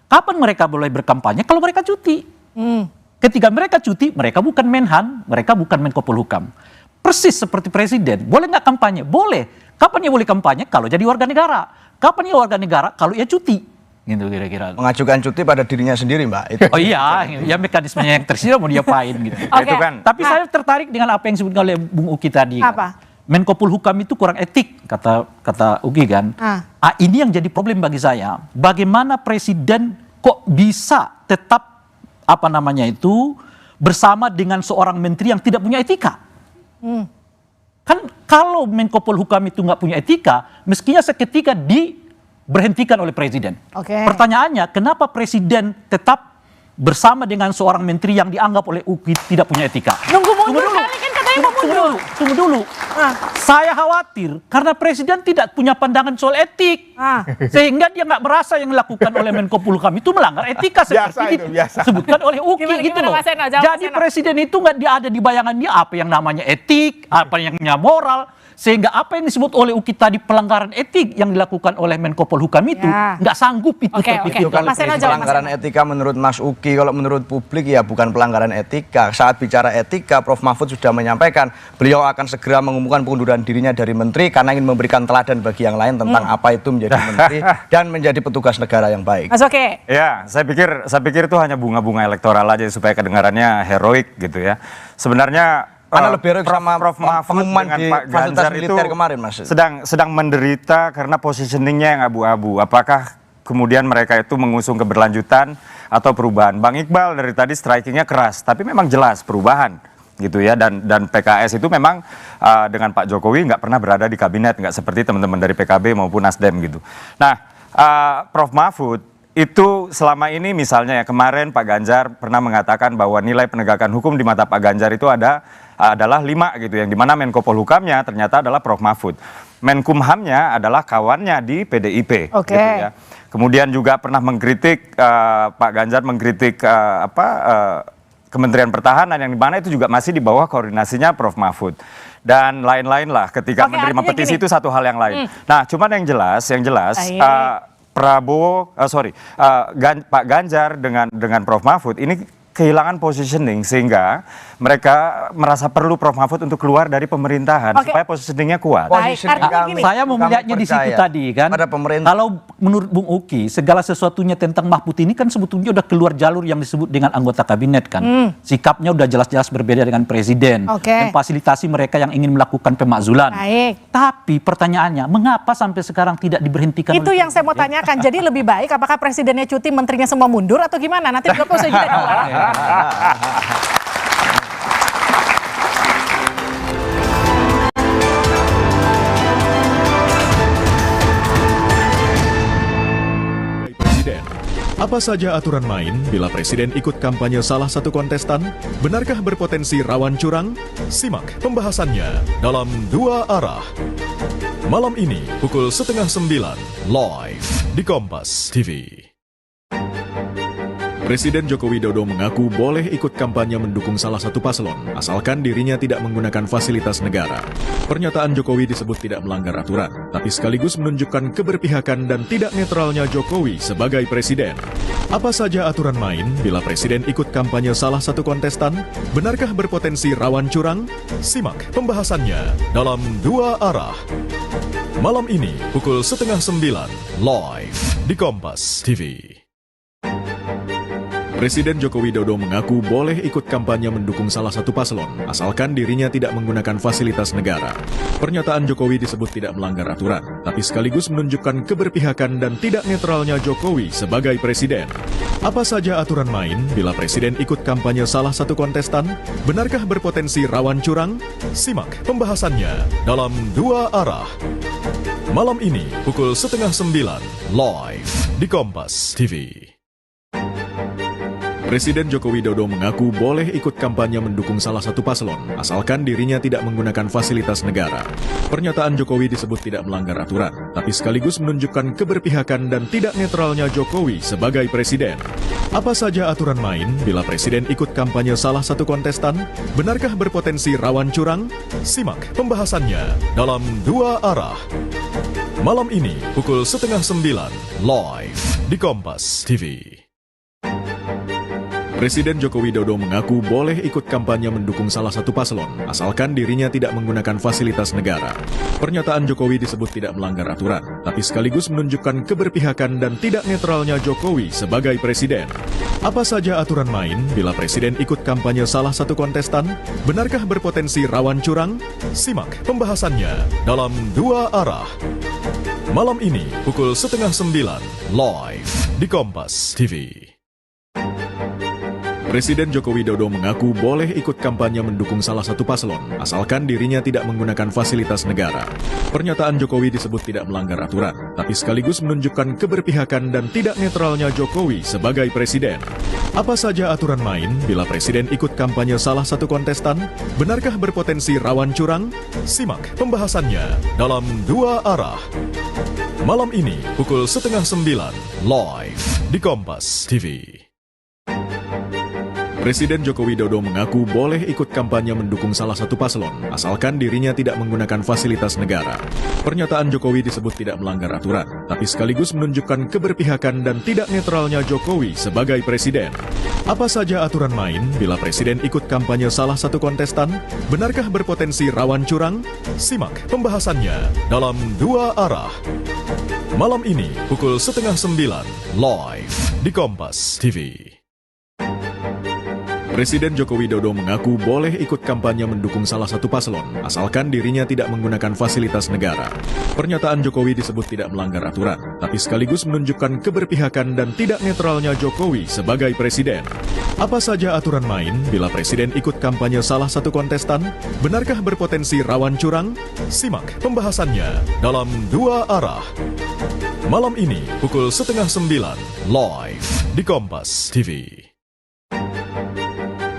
Kapan mereka boleh berkampanye? Kalau mereka cuti. Ketika mereka cuti, mereka bukan Menhan, mereka bukan Menko Polhukam. Persis seperti presiden. Boleh nggak kampanye? Boleh. Kapan ia boleh kampanye? Kalau jadi warga negara. Kapan ia warga negara? Kalau ia cuti. Gitu kira-kira. Mengajukan cuti pada dirinya sendiri Mbak. Itu. Oh iya, ya mekanismenya yang tersedia mau diapain gitu. Itu kan. Tapi saya tertarik dengan apa yang disebutkan oleh Bung Uki tadi. Apa? Menko Polhukam itu kurang etik, kata Uki kan. Ini yang jadi problem bagi saya. Bagaimana presiden kok bisa tetap bersama dengan seorang menteri yang tidak punya etika? Kan kalau Menko Polhukam itu nggak punya etika, mestinya seketika diberhentikan oleh presiden. Pertanyaannya, kenapa presiden tetap bersama dengan seorang menteri yang dianggap oleh Uki tidak punya etika? Nunggu mundur kali kan katanya Katanya mau mundur. Tunggu dulu. Saya khawatir karena presiden tidak punya pandangan soal etik. Sehingga dia nggak merasa yang dilakukan oleh Menko Polhukam itu melanggar etika seperti disebutkan oleh UKI gitu loh. Jadi presiden itu nggak ada di bayangan dia apa yang namanya etik, apa yang namanya moral. Sehingga apa yang disebut oleh UKI tadi pelanggaran etik yang dilakukan oleh Menko Polhukam itu nggak sanggup itu. Itu kan pelanggaran etika menurut Mas Uki, kalau menurut publik ya bukan pelanggaran etika. Saat bicara etika, Prof. Mahfud sudah menyampaikan beliau akan segera mengumumkan pengunduran dirinya dari menteri karena ingin memberikan teladan bagi yang lain tentang apa itu menjadi menteri dan menjadi petugas negara yang baik. Mas Oke. Ya, saya pikir itu hanya bunga-bunga elektoral aja supaya kedengarannya heroik gitu ya. Sebenarnya mana lebih heroik sama Prof. Mahfud dengan Pak Ganjar itu kemarin, Mas? sedang menderita karena positioningnya yang abu-abu. Apakah kemudian mereka itu mengusung keberlanjutan atau perubahan? Bang Iqbal dari tadi strikingnya keras, tapi memang jelas perubahan gitu ya. Dan PKS itu memang dengan Pak Jokowi nggak pernah berada di kabinet, nggak seperti teman-teman dari PKB maupun Nasdem gitu. Nah, Prof. Mahfud itu selama ini misalnya ya kemarin Pak Ganjar pernah mengatakan bahwa nilai penegakan hukum di mata Pak Ganjar itu adalah 5 gitu, yang dimana Menko Polhukamnya ternyata adalah Prof. Mahfud. Menkumhamnya adalah kawannya di PDIP. Gitu ya. Kemudian juga pernah mengkritik Pak Ganjar mengkritik Kementerian Pertahanan yang dimana itu juga masih di bawah koordinasinya Prof. Mahfud. Dan lain-lain lah ketika menerima petisi itu satu hal yang lain. Nah, cuman yang jelas Pak Ganjar dengan Prof. Mahfud ini kehilangan positioning sehingga mereka merasa perlu Prof. Mahfud untuk keluar dari pemerintahan supaya positioningnya kuat. Saya mau melihatnya di situ tadi kan. Kalau menurut Bung Uki segala sesuatunya tentang Mahfud ini kan sebetulnya udah keluar jalur yang disebut dengan anggota kabinet kan. Sikapnya udah jelas-jelas berbeda dengan presiden. Memfasilitasi mereka yang ingin melakukan pemakzulan. Tapi pertanyaannya mengapa sampai sekarang tidak diberhentikan? Itu yang saya mau tanyakan. Jadi lebih baik apakah presidennya cuti, menterinya semua mundur atau gimana? Nanti Jokowi saya juga Presiden. Apa saja aturan main bila presiden ikut kampanye salah satu kontestan? Benarkah berpotensi rawan curang? Simak pembahasannya dalam Dua Arah. Malam ini pukul 8:30 live di Kompas TV. Presiden Joko Widodo mengaku boleh ikut kampanye mendukung salah satu paslon, asalkan dirinya tidak menggunakan fasilitas negara. Pernyataan Jokowi disebut tidak melanggar aturan, tapi sekaligus menunjukkan keberpihakan dan tidak netralnya Jokowi sebagai presiden. Apa saja aturan main bila presiden ikut kampanye salah satu kontestan? Benarkah berpotensi rawan curang? Simak pembahasannya dalam Dua Arah. Malam ini pukul 8:30 live di Kompas TV. Presiden Joko Widodo mengaku boleh ikut kampanye mendukung salah satu paslon, asalkan dirinya tidak menggunakan fasilitas negara. Pernyataan Jokowi disebut tidak melanggar aturan, tapi sekaligus menunjukkan keberpihakan dan tidak netralnya Jokowi sebagai presiden. Apa saja aturan main bila presiden ikut kampanye salah satu kontestan? Benarkah berpotensi rawan curang? Simak pembahasannya dalam Dua Arah. Malam ini pukul 8:30 live di Kompas TV. Presiden Joko Widodo mengaku boleh ikut kampanye mendukung salah satu paslon, asalkan dirinya tidak menggunakan fasilitas negara. Pernyataan Jokowi disebut tidak melanggar aturan, tapi sekaligus menunjukkan keberpihakan dan tidak netralnya Jokowi sebagai presiden. Apa saja aturan main bila presiden ikut kampanye salah satu kontestan? Benarkah berpotensi rawan curang? Simak pembahasannya dalam Dua Arah. Malam ini pukul 8:30 live di Kompas TV. Presiden Joko Widodo mengaku boleh ikut kampanye mendukung salah satu paslon, asalkan dirinya tidak menggunakan fasilitas negara. Pernyataan Jokowi disebut tidak melanggar aturan, tapi sekaligus menunjukkan keberpihakan dan tidak netralnya Jokowi sebagai presiden. Apa saja aturan main bila presiden ikut kampanye salah satu kontestan? Benarkah berpotensi rawan curang? Simak pembahasannya dalam Dua Arah. Malam ini pukul 8:30 live di Kompas TV. Presiden Joko Widodo mengaku boleh ikut kampanye mendukung salah satu paslon, asalkan dirinya tidak menggunakan fasilitas negara. Pernyataan Jokowi disebut tidak melanggar aturan, tapi sekaligus menunjukkan keberpihakan dan tidak netralnya Jokowi sebagai presiden. Apa saja aturan main bila presiden ikut kampanye salah satu kontestan? Benarkah berpotensi rawan curang? Simak pembahasannya dalam Dua Arah. Malam ini pukul 8:30 live di Kompas TV. Presiden Joko Widodo mengaku boleh ikut kampanye mendukung salah satu paslon, asalkan dirinya tidak menggunakan fasilitas negara. Pernyataan Jokowi disebut tidak melanggar aturan, tapi sekaligus menunjukkan keberpihakan dan tidak netralnya Jokowi sebagai presiden. Apa saja aturan main bila presiden ikut kampanye salah satu kontestan? Benarkah berpotensi rawan curang? Simak pembahasannya dalam Dua Arah. Malam ini pukul 8:30 live di Kompas TV. Presiden Joko Widodo mengaku boleh ikut kampanye mendukung salah satu paslon, asalkan dirinya tidak menggunakan fasilitas negara. Pernyataan Jokowi disebut tidak melanggar aturan, tapi sekaligus menunjukkan keberpihakan dan tidak netralnya Jokowi sebagai presiden. Apa saja aturan main bila presiden ikut kampanye salah satu kontestan? Benarkah berpotensi rawan curang? Simak pembahasannya dalam Dua Arah. Malam ini pukul 8:30 live di Kompas TV.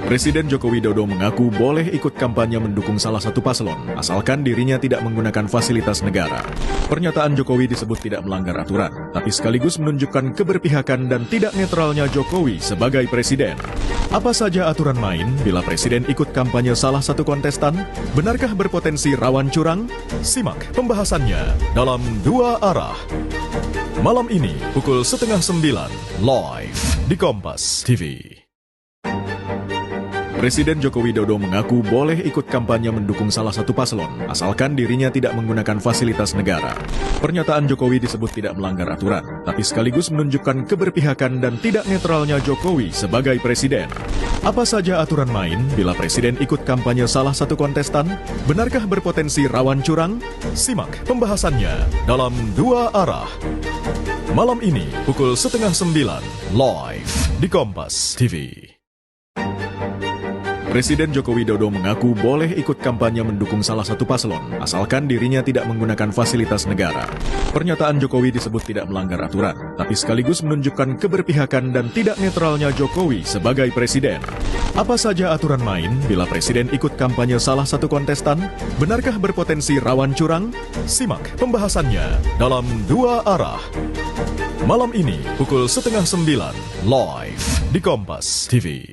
Presiden Joko Widodo mengaku boleh ikut kampanye mendukung salah satu paslon, asalkan dirinya tidak menggunakan fasilitas negara. Pernyataan Jokowi disebut tidak melanggar aturan, tapi sekaligus menunjukkan keberpihakan dan tidak netralnya Jokowi sebagai presiden. Apa saja aturan main bila presiden ikut kampanye salah satu kontestan? Benarkah berpotensi rawan curang? Simak pembahasannya dalam Dua Arah. Malam ini pukul 8:30 live di Kompas TV. Presiden Joko Widodo mengaku boleh ikut kampanye mendukung salah satu paslon, asalkan dirinya tidak menggunakan fasilitas negara. Pernyataan Jokowi disebut tidak melanggar aturan, tapi sekaligus menunjukkan keberpihakan dan tidak netralnya Jokowi sebagai presiden. Apa saja aturan main bila presiden ikut kampanye salah satu kontestan? Benarkah berpotensi rawan curang? Simak pembahasannya dalam Dua Arah. Malam ini pukul 8:30 live di Kompas TV. Presiden Joko Widodo mengaku boleh ikut kampanye mendukung salah satu paslon, asalkan dirinya tidak menggunakan fasilitas negara. Pernyataan Jokowi disebut tidak melanggar aturan, tapi sekaligus menunjukkan keberpihakan dan tidak netralnya Jokowi sebagai presiden. Apa saja aturan main bila presiden ikut kampanye salah satu kontestan? Benarkah berpotensi rawan curang? Simak pembahasannya dalam Dua Arah. Malam ini pukul 8:30 live di Kompas TV.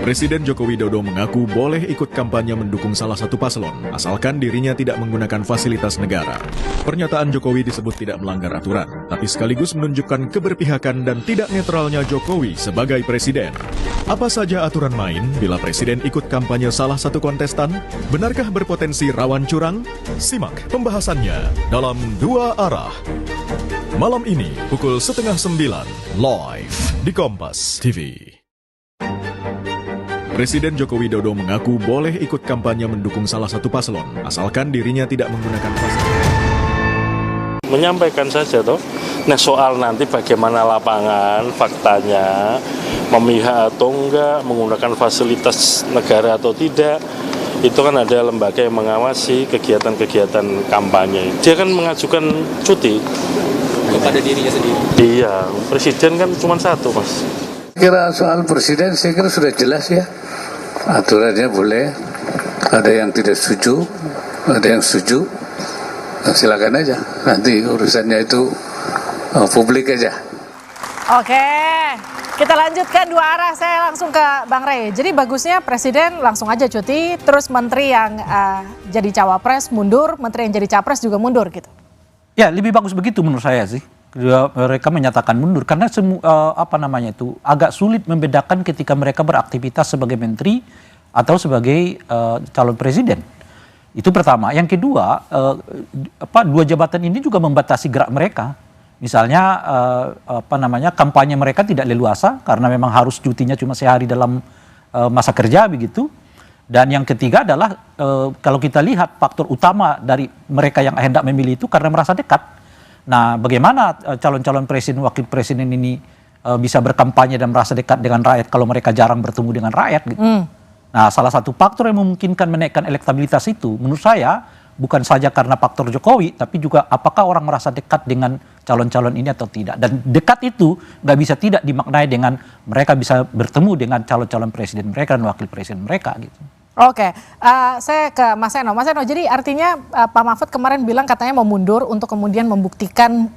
Presiden Joko Widodo mengaku boleh ikut kampanye mendukung salah satu paslon, asalkan dirinya tidak menggunakan fasilitas negara. Pernyataan Jokowi disebut tidak melanggar aturan, tapi sekaligus menunjukkan keberpihakan dan tidak netralnya Jokowi sebagai presiden. Apa saja aturan main bila presiden ikut kampanye salah satu kontestan? Benarkah berpotensi rawan curang? Simak pembahasannya dalam Dua Arah. Malam ini pukul 8:30 live di Kompas TV. Presiden Joko Widodo mengaku boleh ikut kampanye mendukung salah satu paslon, asalkan dirinya tidak menggunakan fasilitas. Menyampaikan saja toh. Nah soal nanti bagaimana lapangan, faktanya, memihak atau enggak, menggunakan fasilitas negara atau tidak, itu kan ada lembaga yang mengawasi kegiatan-kegiatan kampanye. Dia kan mengajukan cuti. Kepada dirinya sendiri? Iya, presiden kan cuma satu, Mas. Kira soal presiden saya kira sudah jelas ya, aturannya boleh, ada yang tidak setuju, ada yang setuju, nah, silakan aja, nanti urusannya itu publik aja. Oke, kita lanjutkan Dua Arah, saya langsung ke Bang Rey. Jadi bagusnya presiden langsung aja cuti, terus menteri yang jadi cawapres mundur, menteri yang jadi capres juga mundur gitu. Ya lebih bagus begitu menurut saya sih. Mereka menyatakan mundur karena agak sulit membedakan ketika mereka beraktivitas sebagai menteri atau sebagai calon presiden. Itu pertama. Yang kedua, dua jabatan ini juga membatasi gerak mereka. Misalnya kampanye mereka tidak leluasa karena memang harus cutinya cuma sehari dalam masa kerja begitu. Dan yang ketiga adalah kalau kita lihat faktor utama dari mereka yang hendak memilih itu karena merasa dekat. Nah, bagaimana calon-calon presiden, wakil presiden ini bisa berkampanye dan merasa dekat dengan rakyat kalau mereka jarang bertemu dengan rakyat gitu. Nah, salah satu faktor yang memungkinkan menaikkan elektabilitas itu menurut saya bukan saja karena faktor Jokowi, tapi juga apakah orang merasa dekat dengan calon-calon ini atau tidak. Dan dekat itu nggak bisa tidak dimaknai dengan mereka bisa bertemu dengan calon-calon presiden mereka dan wakil presiden mereka gitu. Oke, saya ke Mas Eno. Mas Eno, jadi artinya Pak Mahfud kemarin bilang katanya mau mundur untuk kemudian membuktikan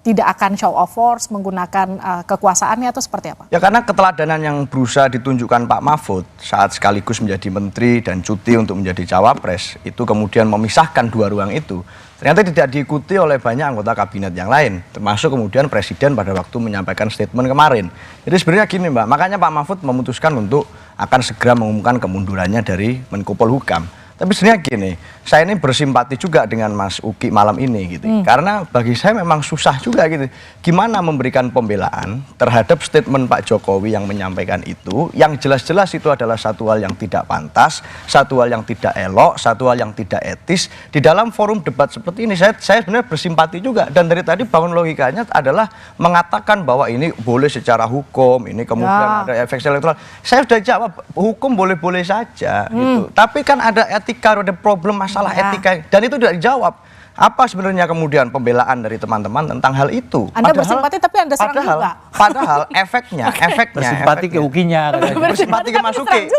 tidak akan show of force, menggunakan kekuasaannya atau seperti apa? Ya karena keteladanan yang berusaha ditunjukkan Pak Mahfud saat sekaligus menjadi menteri dan cuti untuk menjadi cawapres, itu kemudian memisahkan dua ruang itu, ternyata tidak diikuti oleh banyak anggota kabinet yang lain, termasuk kemudian Presiden pada waktu menyampaikan statement kemarin. Jadi sebenarnya gini Mbak, makanya Pak Mahfud memutuskan untuk akan segera mengumumkan kemundurannya dari Menko Polhukam. Tapi sebenarnya gini, saya ini bersimpati juga dengan Mas Uki malam ini gitu. Karena bagi saya memang susah juga gitu. Gimana memberikan pembelaan terhadap statement Pak Jokowi yang menyampaikan itu, yang jelas-jelas itu adalah satu hal yang tidak pantas, satu hal yang tidak elok, satu hal yang tidak etis. Di dalam forum debat seperti ini, saya sebenarnya bersimpati juga. Dan dari tadi bangun logikanya adalah mengatakan bahwa ini boleh secara hukum, ini kemudian ada efek elektoral. Saya sudah jawab, hukum boleh-boleh saja gitu. Tapi kan ada etika, ada problem masalah etika, dan itu tidak dijawab. Apa sebenarnya kemudian pembelaan dari teman-teman tentang hal itu? Anda bersimpati tapi Anda serang juga. Padahal efeknya bersimpati ke Ukinya. Bersimpati ke Mas Uki.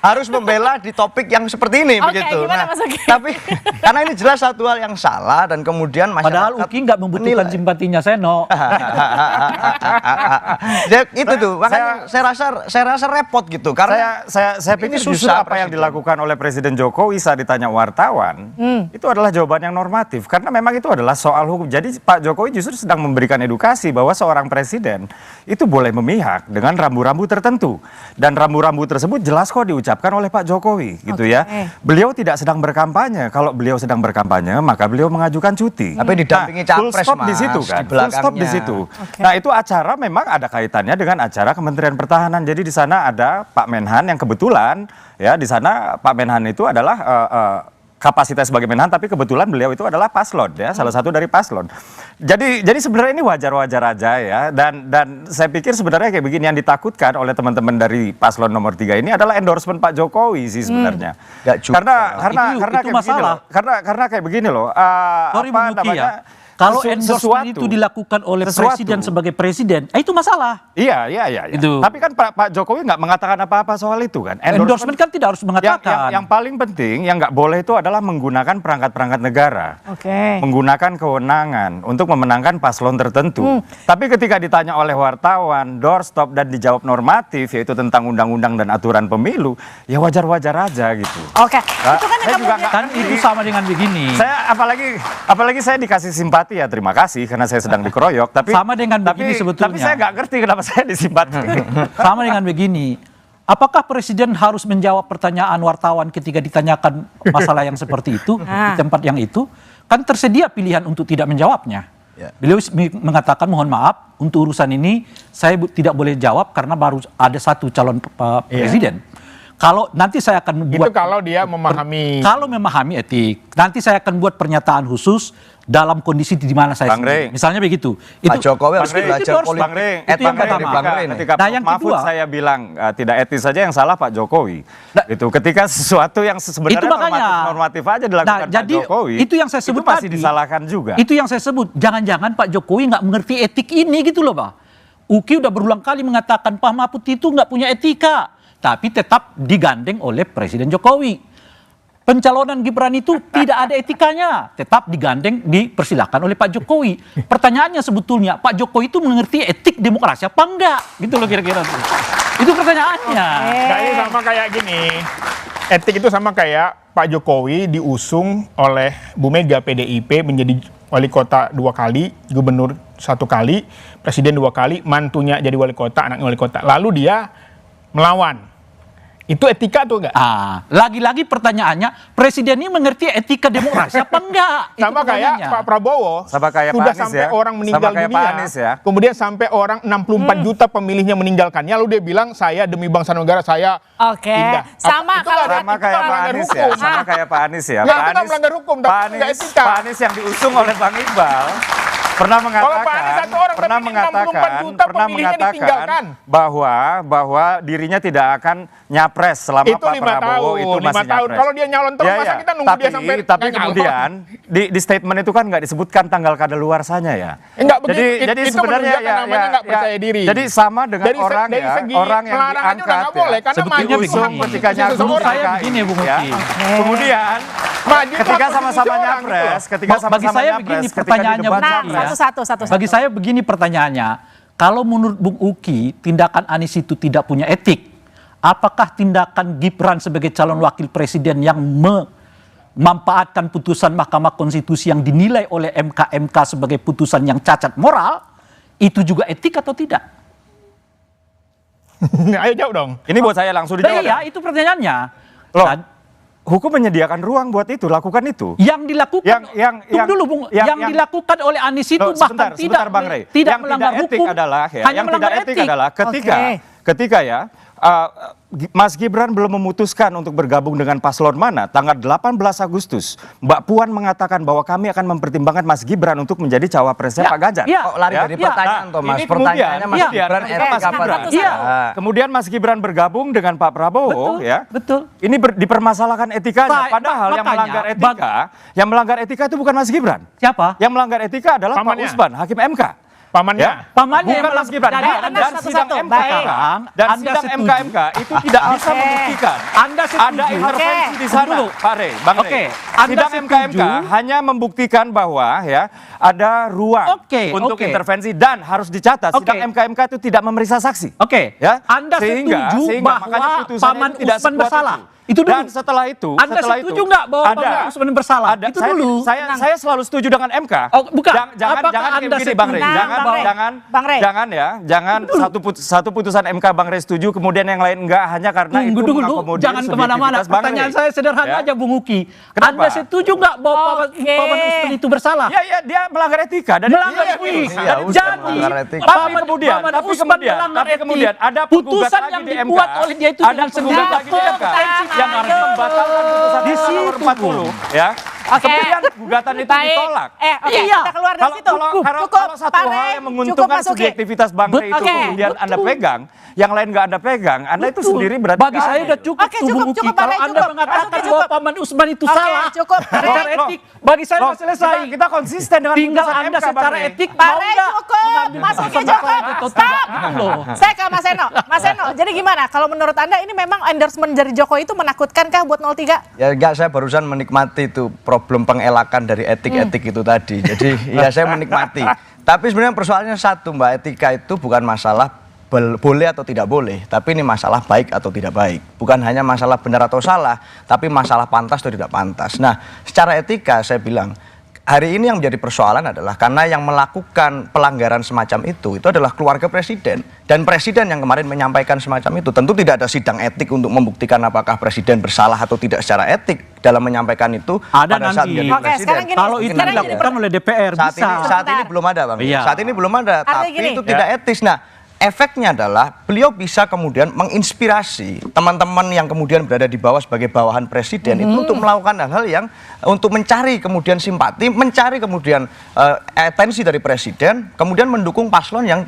Harus membela di topik yang seperti ini begitu. Nah, tapi karena ini jelas satu hal yang salah dan kemudian masyarakat. Padahal Uki nggak membutuhkan simpatinya Seno. Itu tuh, makanya saya rasa repot gitu. Karena saya pikir justru apa yang dilakukan oleh Presiden Jokowi saat ditanya wartawan itu adalah jawaban yang normatif. Karena memang itu adalah soal hukum. Jadi Pak Jokowi justru sedang memberikan edukasi bahwa seorang presiden itu boleh memihak dengan rambu-rambu tertentu. Dan rambu-rambu tersebut jelas kok diucapkan oleh Pak Jokowi gitu ya. Beliau tidak sedang berkampanye. Kalau beliau sedang berkampanye maka beliau mengajukan cuti. Tapi didampingi capres, full stop di situ kan. Full stop di situ. Nah, itu acara memang ada kaitannya dengan acara Kementerian Pertahanan. Jadi di sana ada Pak Menhan yang kebetulan ya di sana Pak Menhan itu adalah kapasitas sebagai Menhan, tapi kebetulan beliau itu adalah paslon ya, salah satu dari paslon. Jadi sebenarnya ini wajar-wajar aja ya, dan saya pikir sebenarnya kayak begini yang ditakutkan oleh teman-teman dari paslon nomor 3 ini adalah endorsement Pak Jokowi sih sebenarnya. Karena itu masalah. Karena kayak begini loh. Apa namanya? Kalau endorsement itu dilakukan oleh presiden sebagai presiden, itu masalah. Iya. Itu. Tapi kan Pak Jokowi nggak mengatakan apa-apa soal itu kan. Endorsement kan tidak harus mengatakan. Yang paling penting yang nggak boleh itu adalah menggunakan perangkat-perangkat negara. Menggunakan kewenangan untuk memenangkan paslon tertentu. Tapi ketika ditanya oleh wartawan, doorstop dan dijawab normatif, yaitu tentang undang-undang dan aturan pemilu, ya wajar-wajar aja gitu. Itu sama dengan begini. Saya apalagi saya dikasih simpati ya, terima kasih karena saya sedang dikeroyok. Tapi sama dengan begini sebetulnya. Tapi saya nggak ngerti kenapa saya disimpati. Sama dengan begini. Apakah presiden harus menjawab pertanyaan wartawan ketika ditanyakan masalah yang seperti itu di tempat yang itu? Kan tersedia pilihan untuk tidak menjawabnya. Beliau mengatakan mohon maaf untuk urusan ini saya tidak boleh jawab karena baru ada satu calon presiden. Kalau nanti saya akan buat itu kalau dia memahami etik. Nanti saya akan buat pernyataan khusus dalam kondisi di mana saya sendiri. Misalnya begitu. Pak Jokowi harus belajar politik. Itu yang pertama. Nah, yang kedua saya bilang tidak etis saja yang salah Pak Jokowi. Itu ketika sesuatu yang sebenarnya normatif aja dilakukan Pak Jokowi. Itu yang saya sebut itu masih disalahkan juga. Itu yang saya sebut. Jangan-jangan Pak Jokowi nggak mengerti etik ini gitu loh, Pak. Uki udah berulang kali mengatakan Pak Mahfud itu nggak punya etika, tapi tetap digandeng oleh Presiden Jokowi. Pencalonan Gibran itu tidak ada etikanya, tetap digandeng, dipersilakan oleh Pak Jokowi. Pertanyaannya sebetulnya, Pak Jokowi itu mengerti etik demokrasi apa enggak? Gitu loh kira-kira. Itu pertanyaannya. Ini sama kayak gini, etik itu sama kayak Pak Jokowi diusung oleh Bu Mega PDIP menjadi wali kota 2 kali, gubernur 1 kali, presiden 2 kali, mantunya jadi wali kota, anaknya wali kota. Lalu dia melawan. Itu etika tuh enggak? Lagi-lagi pertanyaannya, presiden ini mengerti etika demokrasi apa enggak? Sama kayak Pak Prabowo, sama kayak sudah Pak Anies sampai ya. orang meninggal Sama kayak dunia, Pak Anies ya. Kemudian sampai orang 64 juta pemilihnya meninggalkannya, lalu dia bilang saya demi bangsa negara saya pindah. Sama kayak Pak Anies ya. Sama kayak Pak Anies ya. Pak Anies melanggar hukum, tapi Pak Anies yang diusung oleh Bang Iqbal. pernah Kalau Pak Anies satu orang tapi 64 juta pemilihnya ditinggalkan. bahwa dirinya tidak akan nyapres selama Itu Pak 5 Prabowo tahun, itu masih 5 tahun. nyapres. Kalau dia nyalon terus, masa kita nunggu dia sampai Tapi nyalon? kemudian di statement itu kan nggak disebutkan tanggal kadaluarsanya ya. Enggak begitu. Jadi Itu sebenarnya menunjukkan namanya nggak percaya diri. Jadi sama dengan Dari orang segi orang yang melarang aja udah diangkat nggak boleh, karena Sebetulnya maju begini. ketika nyalon Menurut saya PKI, begini, Bung ya. Uki. Kemudian Maju ketika itu sama-sama orang nyapres, gitu. ketika Bagi sama-sama saya nyapres, begini ketika pertanyaannya, di debat Bung Nah, Uki, ya. satu-satu. Bagi saya begini pertanyaannya, kalau menurut Bung Uki tindakan Anies itu tidak punya etik, apakah tindakan Gibran sebagai calon wakil presiden yang memanfaatkan putusan Mahkamah Konstitusi yang dinilai oleh MK sebagai putusan yang cacat moral, itu juga etik atau tidak? Ayo jawab dong. Ini buat saya langsung dijawab. Iya, itu pertanyaannya. Loh, hukum menyediakan ruang buat itu, lakukan itu. Yang dilakukan, tunggu dulu Bung, yang dilakukan oleh Anies itu bahkan sebentar, Bang Rey. tidak Yang melanggar tidak etik hukum, adalah ya, hanya yang melanggar tidak etik adalah ketika ya Mas Gibran belum memutuskan untuk bergabung dengan paslon mana, tanggal 18 Agustus, Mbak Puan mengatakan bahwa kami akan mempertimbangkan Mas Gibran untuk menjadi cawapresnya Pak Ganjar. Kok lari dari pertanyaan, Thomas? Ini Pertanyaannya Mas Gibran etik apa tidak? Kemudian Mas Gibran bergabung dengan Pak Prabowo, ya. Betul. Ini dipermasalahkan etikanya, padahal yang melanggar etika itu bukan Mas Gibran. Siapa? Yang melanggar etika adalah Pak Usman, Hakim MK. Pamannya. Ya? Pamannya Bukan yang Mas Gibran. Jadi Dan sidang MK sekarang, dan Anda sidang setuju. MK itu tidak bisa membuktikan Anda setuju. ada intervensi di sana, Dulu. Pak Rey, Bang Rey. Oke. Anda Sidang MK setuju. hanya membuktikan bahwa ya ada ruang untuk intervensi dan harus dicatat sidang MK itu tidak memeriksa saksi. Oke. Ya? Anda setuju makanya bahwa putusannya Paman itu tidak Usman sekuat bersalah? Itu Itu dulu. Dan setelah itu, Anda setuju nggak bahwa Paman Usman bersalah? Itu dulu. Saya selalu setuju dengan MK. Oh, bukan. Jangan Apakah Anda begini, Bang Rey. setuju? Jangan satu putusan MK Bang Rey setuju, kemudian yang lain enggak hanya karena itu mengakomodir Jangan kemana-mana. subjektivitas Bang Rey. Pertanyaan saya sederhana aja, Bung Uki. Kenapa? Anda setuju nggak bahwa Paman Usman itu bersalah? Ya, dia melanggar etika. Melanggar etika. Jadi, tapi kemudian ada penggugat putusan lagi yang di MK. dibuat oleh dia itu Ada penggugat lagi di MK yang harus membatalkan putusan nomor 40, ya. Kemudian gugatan itu ditolak. Kita keluar dari situ. Kalau satu hal yang menguntungkan subjektivitas Bang Rey itu kemudian Anda pegang, yang lain nggak Anda pegang, Anda itu sendiri berarti bagi saya udah cukup Bung Uki. Kalau Anda mengatakan bahwa Paman Usman itu salah secara etik, bagi saya sudah selesai. Kita konsisten dengan tinggal putusan Anda MK, secara Bang Rey. etik Pak mau Rey nggak cukup, Mas Uki cukup, stop. Saya ke Mas Eno. Mas Eno, jadi gimana? Kalau menurut Anda ini memang endorsement dari Jokowi itu menakutkankah buat 03? Ya enggak, saya barusan menikmati itu problem pengelakan dari etik-etik itu tadi. Jadi ya saya menikmati. Tapi sebenarnya persoalannya satu, Mbak, etika itu bukan masalah boleh atau tidak boleh, tapi ini masalah baik atau tidak baik. Bukan hanya masalah benar atau salah, tapi masalah pantas atau tidak pantas. Nah, secara etika saya bilang, hari ini yang menjadi persoalan adalah karena yang melakukan pelanggaran semacam itu adalah keluarga presiden. Dan presiden yang kemarin menyampaikan semacam itu, tentu tidak ada sidang etik untuk membuktikan apakah presiden bersalah atau tidak secara etik dalam menyampaikan itu ada pada saat menjadi presiden. Kalau itu dilakukan oleh DPR saat ini belum ada, Bang. Iya. Saat ini belum ada, tapi gini. itu tidak etis. Nah, efeknya adalah beliau bisa kemudian menginspirasi teman-teman yang kemudian berada di bawah sebagai bawahan presiden itu untuk melakukan hal-hal yang untuk mencari kemudian simpati, mencari kemudian atensi dari presiden, kemudian mendukung paslon yang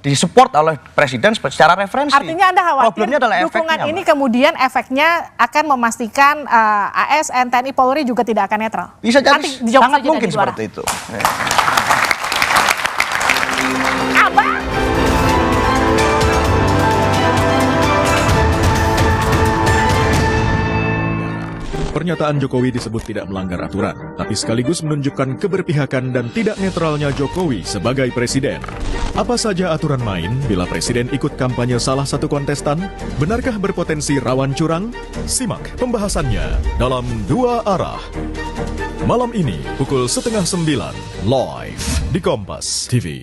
disupport oleh presiden secara referensi. Artinya Anda khawatir problemnya adalah dukungan efeknya, ini Mbak. kemudian efeknya akan memastikan ASN, TNI, Polri juga tidak akan netral. Bisa jadi Nanti dijawab sangat saja mungkin dari luar. seperti itu. Abang. Pernyataan Jokowi disebut tidak melanggar aturan, tapi sekaligus menunjukkan keberpihakan dan tidak netralnya Jokowi sebagai presiden. Apa saja aturan main bila presiden ikut kampanye salah satu kontestan? Benarkah berpotensi rawan curang? Simak pembahasannya dalam Dua Arah. Malam ini pukul 8:30 live di Kompas TV.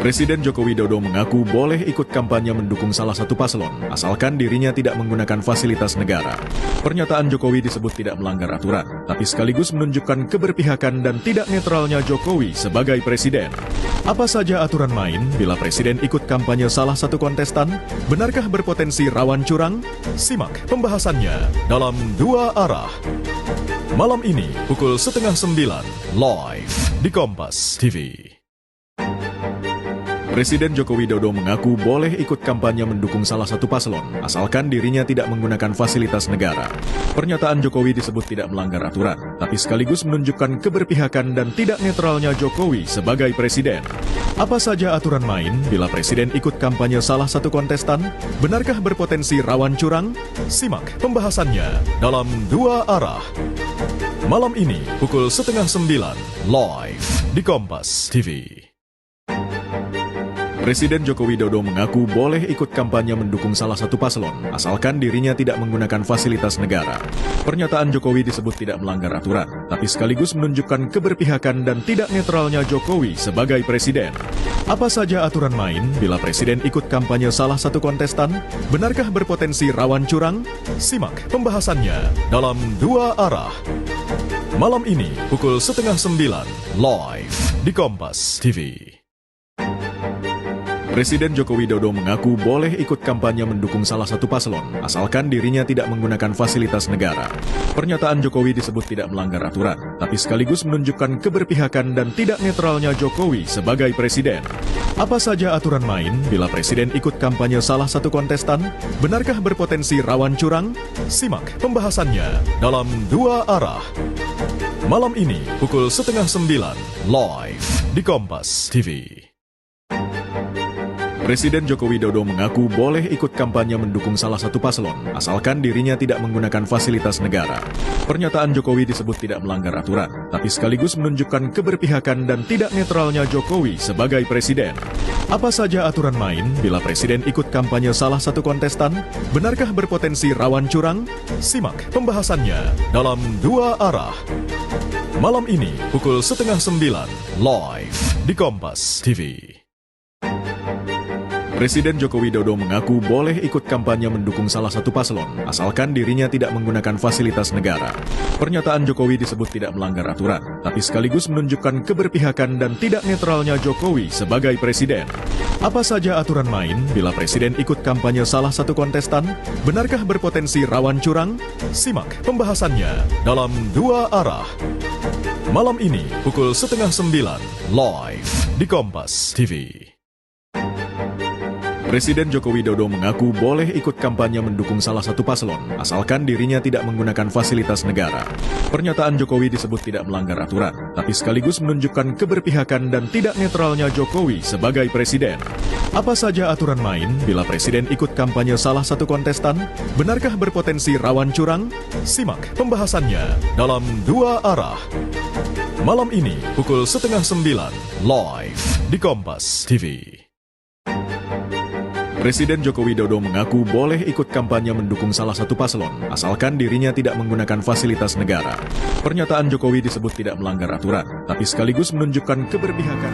Presiden Joko Widodo mengaku boleh ikut kampanye mendukung salah satu paslon, asalkan dirinya tidak menggunakan fasilitas negara. Pernyataan Jokowi disebut tidak melanggar aturan, tapi sekaligus menunjukkan keberpihakan dan tidak netralnya Jokowi sebagai presiden. Apa saja aturan main bila presiden ikut kampanye salah satu kontestan? Benarkah berpotensi rawan curang? Simak pembahasannya dalam Dua Arah. Malam ini pukul 8:30 live di Kompas TV. Presiden Joko Widodo mengaku boleh ikut kampanye mendukung salah satu paslon, asalkan dirinya tidak menggunakan fasilitas negara. Pernyataan Jokowi disebut tidak melanggar aturan, tapi sekaligus menunjukkan keberpihakan dan tidak netralnya Jokowi sebagai presiden. Apa saja aturan main bila presiden ikut kampanye salah satu kontestan? Benarkah berpotensi rawan curang? Simak pembahasannya dalam Dua Arah. Malam ini pukul 8:30 live di Kompas TV. Presiden Joko Widodo mengaku boleh ikut kampanye mendukung salah satu paslon, asalkan dirinya tidak menggunakan fasilitas negara. Pernyataan Jokowi disebut tidak melanggar aturan, tapi sekaligus menunjukkan keberpihakan dan tidak netralnya Jokowi sebagai presiden. Apa saja aturan main bila presiden ikut kampanye salah satu kontestan? Benarkah berpotensi rawan curang? Simak pembahasannya dalam Dua Arah. Malam ini pukul 8:30 live di Kompas TV. Presiden Joko Widodo mengaku boleh ikut kampanye mendukung salah satu paslon, asalkan dirinya tidak menggunakan fasilitas negara. Pernyataan Jokowi disebut tidak melanggar aturan, tapi sekaligus menunjukkan keberpihakan dan tidak netralnya Jokowi sebagai presiden. Apa saja aturan main bila presiden ikut kampanye salah satu kontestan? Benarkah berpotensi rawan curang? Simak pembahasannya dalam Dua Arah. Malam ini pukul 8:30 live di Kompas TV. Presiden Joko Widodo mengaku boleh ikut kampanye mendukung salah satu paslon, asalkan dirinya tidak menggunakan fasilitas negara. Pernyataan Jokowi disebut tidak melanggar aturan, tapi sekaligus menunjukkan keberpihakan dan tidak netralnya Jokowi sebagai presiden. Apa saja aturan main bila presiden ikut kampanye salah satu kontestan? Benarkah berpotensi rawan curang? Simak pembahasannya dalam Dua Arah. Malam ini pukul 8:30 live di Kompas TV. Presiden Joko Widodo mengaku boleh ikut kampanye mendukung salah satu paslon, asalkan dirinya tidak menggunakan fasilitas negara. Pernyataan Jokowi disebut tidak melanggar aturan, tapi sekaligus menunjukkan keberpihakan dan tidak netralnya Jokowi sebagai presiden. Apa saja aturan main bila presiden ikut kampanye salah satu kontestan? Benarkah berpotensi rawan curang? Simak pembahasannya dalam Dua Arah. Malam ini pukul 8:30 live di Kompas TV. Presiden Joko Widodo mengaku boleh ikut kampanye mendukung salah satu paslon, asalkan dirinya tidak menggunakan fasilitas negara. Pernyataan Jokowi disebut tidak melanggar aturan, tapi sekaligus menunjukkan keberpihakan dan tidak netralnya Jokowi sebagai presiden. Apa saja aturan main bila presiden ikut kampanye salah satu kontestan? Benarkah berpotensi rawan curang? Simak pembahasannya dalam Dua Arah. Malam ini pukul 8:30 live di Kompas TV. Presiden Joko Widodo mengaku boleh ikut kampanye mendukung salah satu paslon, asalkan dirinya tidak menggunakan fasilitas negara. Pernyataan Jokowi disebut tidak melanggar aturan, tapi sekaligus menunjukkan keberpihakan.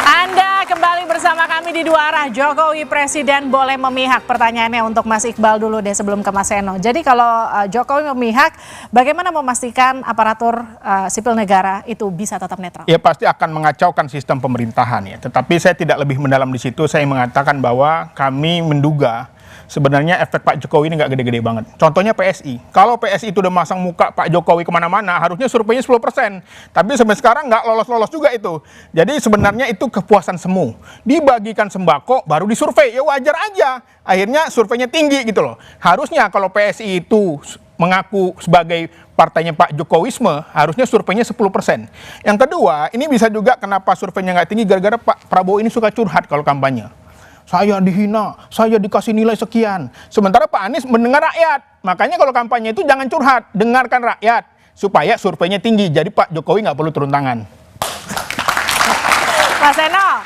Anda kembali bersama kami di Dua Arah. Jokowi presiden boleh memihak. Pertanyaannya untuk Mas Iqbal dulu deh sebelum ke Mas Seno. Jadi kalau Jokowi memihak, bagaimana memastikan aparatur sipil negara itu bisa tetap netral? Ya pasti akan mengacaukan sistem pemerintahan ya. Tetapi saya tidak lebih mendalam di situ. Saya mengatakan bahwa kami menduga sebenarnya efek Pak Jokowi ini nggak gede-gede banget. Contohnya PSI. Kalau PSI itu udah masang muka Pak Jokowi kemana-mana, harusnya surveinya 10%. Tapi sampai sekarang nggak lolos-lolos juga itu. Jadi sebenarnya itu kepuasan semu. Dibagikan sembako, baru disurvei. Ya wajar aja. Akhirnya surveinya tinggi gitu loh. Harusnya kalau PSI itu mengaku sebagai partainya Pak Jokowisme, harusnya surveinya 10%. Yang kedua, ini bisa juga kenapa surveinya nggak tinggi, gara-gara Pak Prabowo ini suka curhat kalau kampanye. Saya dihina, saya dikasih nilai sekian. Sementara Pak Anies mendengar rakyat. Makanya kalau kampanye itu jangan curhat, dengarkan rakyat. Supaya surveinya tinggi, jadi Pak Jokowi nggak perlu turun tangan. Mas Seno,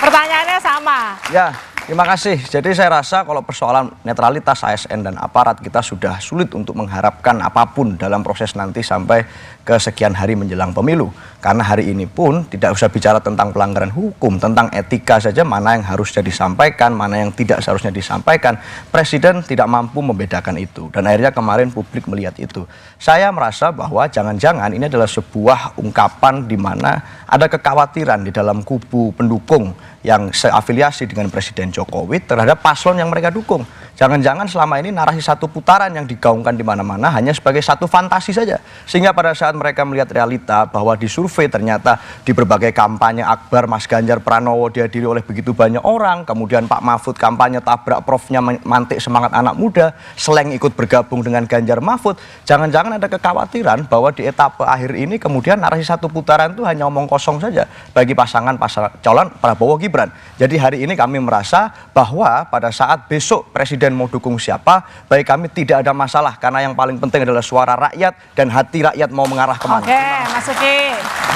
pertanyaannya sama. Ya. Terima kasih. Jadi saya rasa kalau persoalan netralitas ASN dan aparat kita sudah sulit untuk mengharapkan apapun dalam proses nanti sampai ke sekian hari menjelang pemilu. Karena hari ini pun tidak usah bicara tentang pelanggaran hukum, tentang etika saja mana yang harusnya disampaikan, mana yang tidak seharusnya disampaikan. Presiden tidak mampu membedakan itu. Dan akhirnya kemarin publik melihat itu. Saya merasa bahwa jangan-jangan ini adalah sebuah ungkapan di mana ada kekhawatiran di dalam kubu pendukung yang seafiliasi dengan Presiden Jokowi terhadap paslon yang mereka dukung. Jangan-jangan selama ini narasi satu putaran yang digaungkan di mana-mana hanya sebagai satu fantasi saja. Sehingga pada saat mereka melihat realita bahwa di survei ternyata di berbagai kampanye akbar Mas Ganjar Pranowo dihadiri oleh begitu banyak orang, kemudian Pak Mahfud kampanye tabrak profnya mantik semangat anak muda, Sleng ikut bergabung dengan Ganjar Mahfud. Jangan-jangan ada kekhawatiran bahwa di etapa akhir ini kemudian narasi satu putaran itu hanya omong kosong saja bagi pasangan calon Prabowo Gibran. Jadi hari ini kami merasa bahwa pada saat besok Presiden mau dukung siapa, bagi kami tidak ada masalah karena yang paling penting adalah suara rakyat dan hati rakyat mau mengarah kemana. Oke, Mas Uki.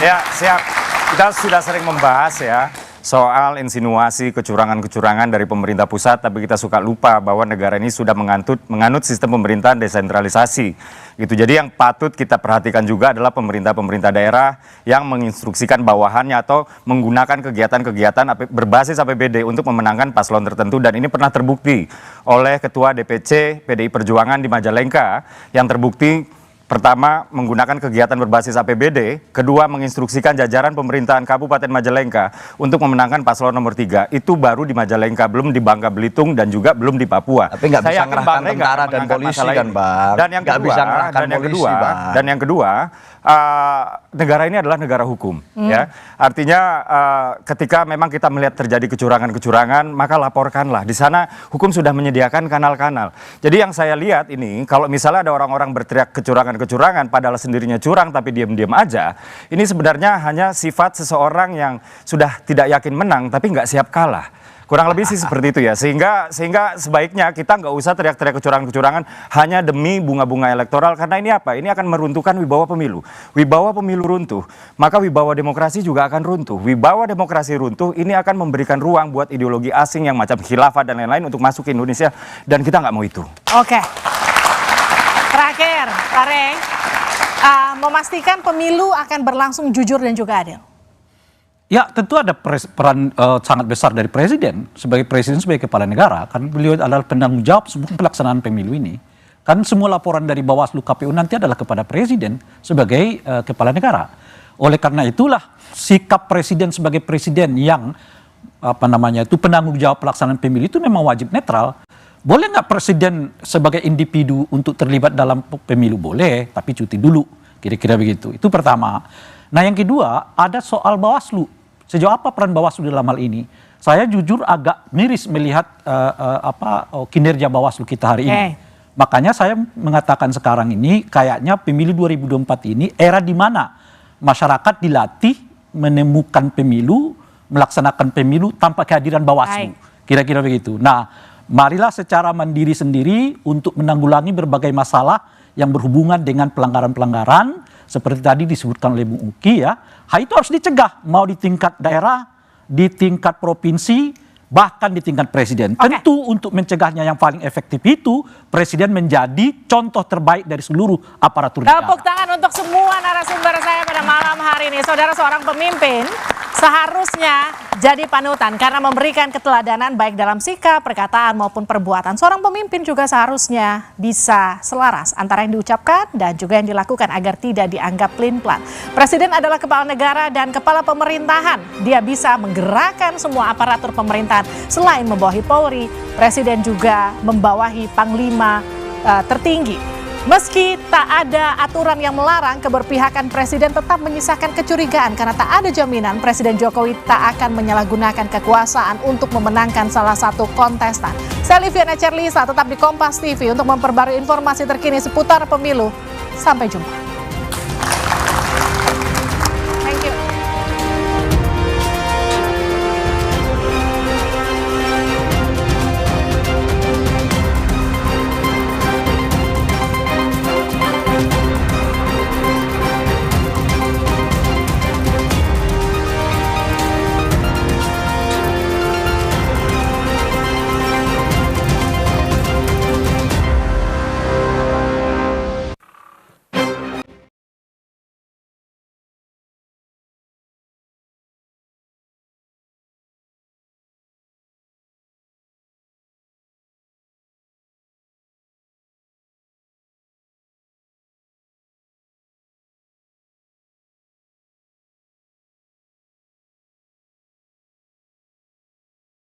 Ya, siap. Kita sudah sering membahas ya soal insinuasi kecurangan-kecurangan dari pemerintah pusat, tapi kita suka lupa bahwa negara ini sudah menganut sistem pemerintahan desentralisasi. Gitu. Jadi yang patut kita perhatikan juga adalah pemerintah-pemerintah daerah yang menginstruksikan bawahannya atau menggunakan kegiatan-kegiatan berbasis APBD untuk memenangkan paslon tertentu, dan ini pernah terbukti oleh Ketua DPC PDI Perjuangan di Majalengka yang terbukti pertama, menggunakan kegiatan berbasis APBD. Kedua, menginstruksikan jajaran pemerintahan Kabupaten Majalengka untuk memenangkan paslon nomor 3. Itu baru di Majalengka, belum di Bangka Belitung dan juga belum di Papua. Tapi nggak bisa ngerahkan tentara dan polisi kan, Bang. Dan yang kedua, negara ini adalah negara hukum. Ya. Artinya ketika memang kita melihat terjadi kecurangan-kecurangan, maka laporkanlah. Di sana hukum sudah menyediakan kanal-kanal. Jadi yang saya lihat ini, kalau misalnya ada orang-orang berteriak kecurangan padahal sendirinya curang tapi diam-diam aja, ini sebenarnya hanya sifat seseorang yang sudah tidak yakin menang tapi nggak siap kalah. Kurang lebih sih seperti itu ya, sehingga sebaiknya kita nggak usah teriak-teriak kecurangan-kecurangan hanya demi bunga-bunga elektoral, karena ini apa? Ini akan meruntuhkan wibawa pemilu. Wibawa pemilu runtuh, maka wibawa demokrasi juga akan runtuh. Wibawa demokrasi runtuh, ini akan memberikan ruang buat ideologi asing yang macam khilafah dan lain-lain untuk masuk ke Indonesia, dan kita nggak mau itu. Oke. Terakhir, Pak Rey, memastikan pemilu akan berlangsung jujur dan juga adil. Ya, tentu ada peran sangat besar dari presiden sebagai kepala negara, kan beliau adalah penanggung jawab semua pelaksanaan pemilu ini. Kan semua laporan dari Bawaslu KPU nanti adalah kepada presiden sebagai kepala negara. Oleh karena itulah sikap presiden sebagai presiden yang penanggung jawab pelaksanaan pemilu itu memang wajib netral. Boleh nggak presiden sebagai individu untuk terlibat dalam pemilu? Boleh, tapi cuti dulu, kira-kira begitu. Itu pertama. Nah, yang kedua ada soal Bawaslu. Sejauh apa peran Bawaslu dalam hal ini? Saya jujur agak miris melihat kinerja Bawaslu kita hari ini. Makanya saya mengatakan sekarang ini kayaknya pemilu 2024 ini era di mana masyarakat dilatih menemukan pemilu, melaksanakan pemilu tanpa kehadiran Bawaslu. Kira-kira begitu. Nah, marilah secara mandiri sendiri untuk menanggulangi berbagai masalah yang berhubungan dengan pelanggaran-pelanggaran seperti tadi disebutkan oleh Bung Uki ya. Itu harus dicegah, mau di tingkat daerah, di tingkat provinsi, bahkan di tingkat presiden. Tentu untuk mencegahnya yang paling efektif itu presiden menjadi contoh terbaik dari seluruh aparatur negara. Tepuk tangan untuk semua narasumber saya pada malam hari ini. Saudara, seorang pemimpin seharusnya jadi panutan karena memberikan keteladanan baik dalam sikap, perkataan maupun perbuatan. Seorang pemimpin juga seharusnya bisa selaras antara yang diucapkan dan juga yang dilakukan agar tidak dianggap pelin-pelan. Presiden adalah kepala negara dan kepala pemerintahan. Dia bisa menggerakkan semua aparatur pemerintahan. Selain membawahi Polri, Presiden juga membawahi Panglima tertinggi. Meski tak ada aturan yang melarang, keberpihakan Presiden tetap menyisakan kecurigaan karena tak ada jaminan Presiden Jokowi tak akan menyalahgunakan kekuasaan untuk memenangkan salah satu kontestan. Saya Liviana Cerlisa, tetap di Kompas TV untuk memperbarui informasi terkini seputar pemilu. Sampai jumpa.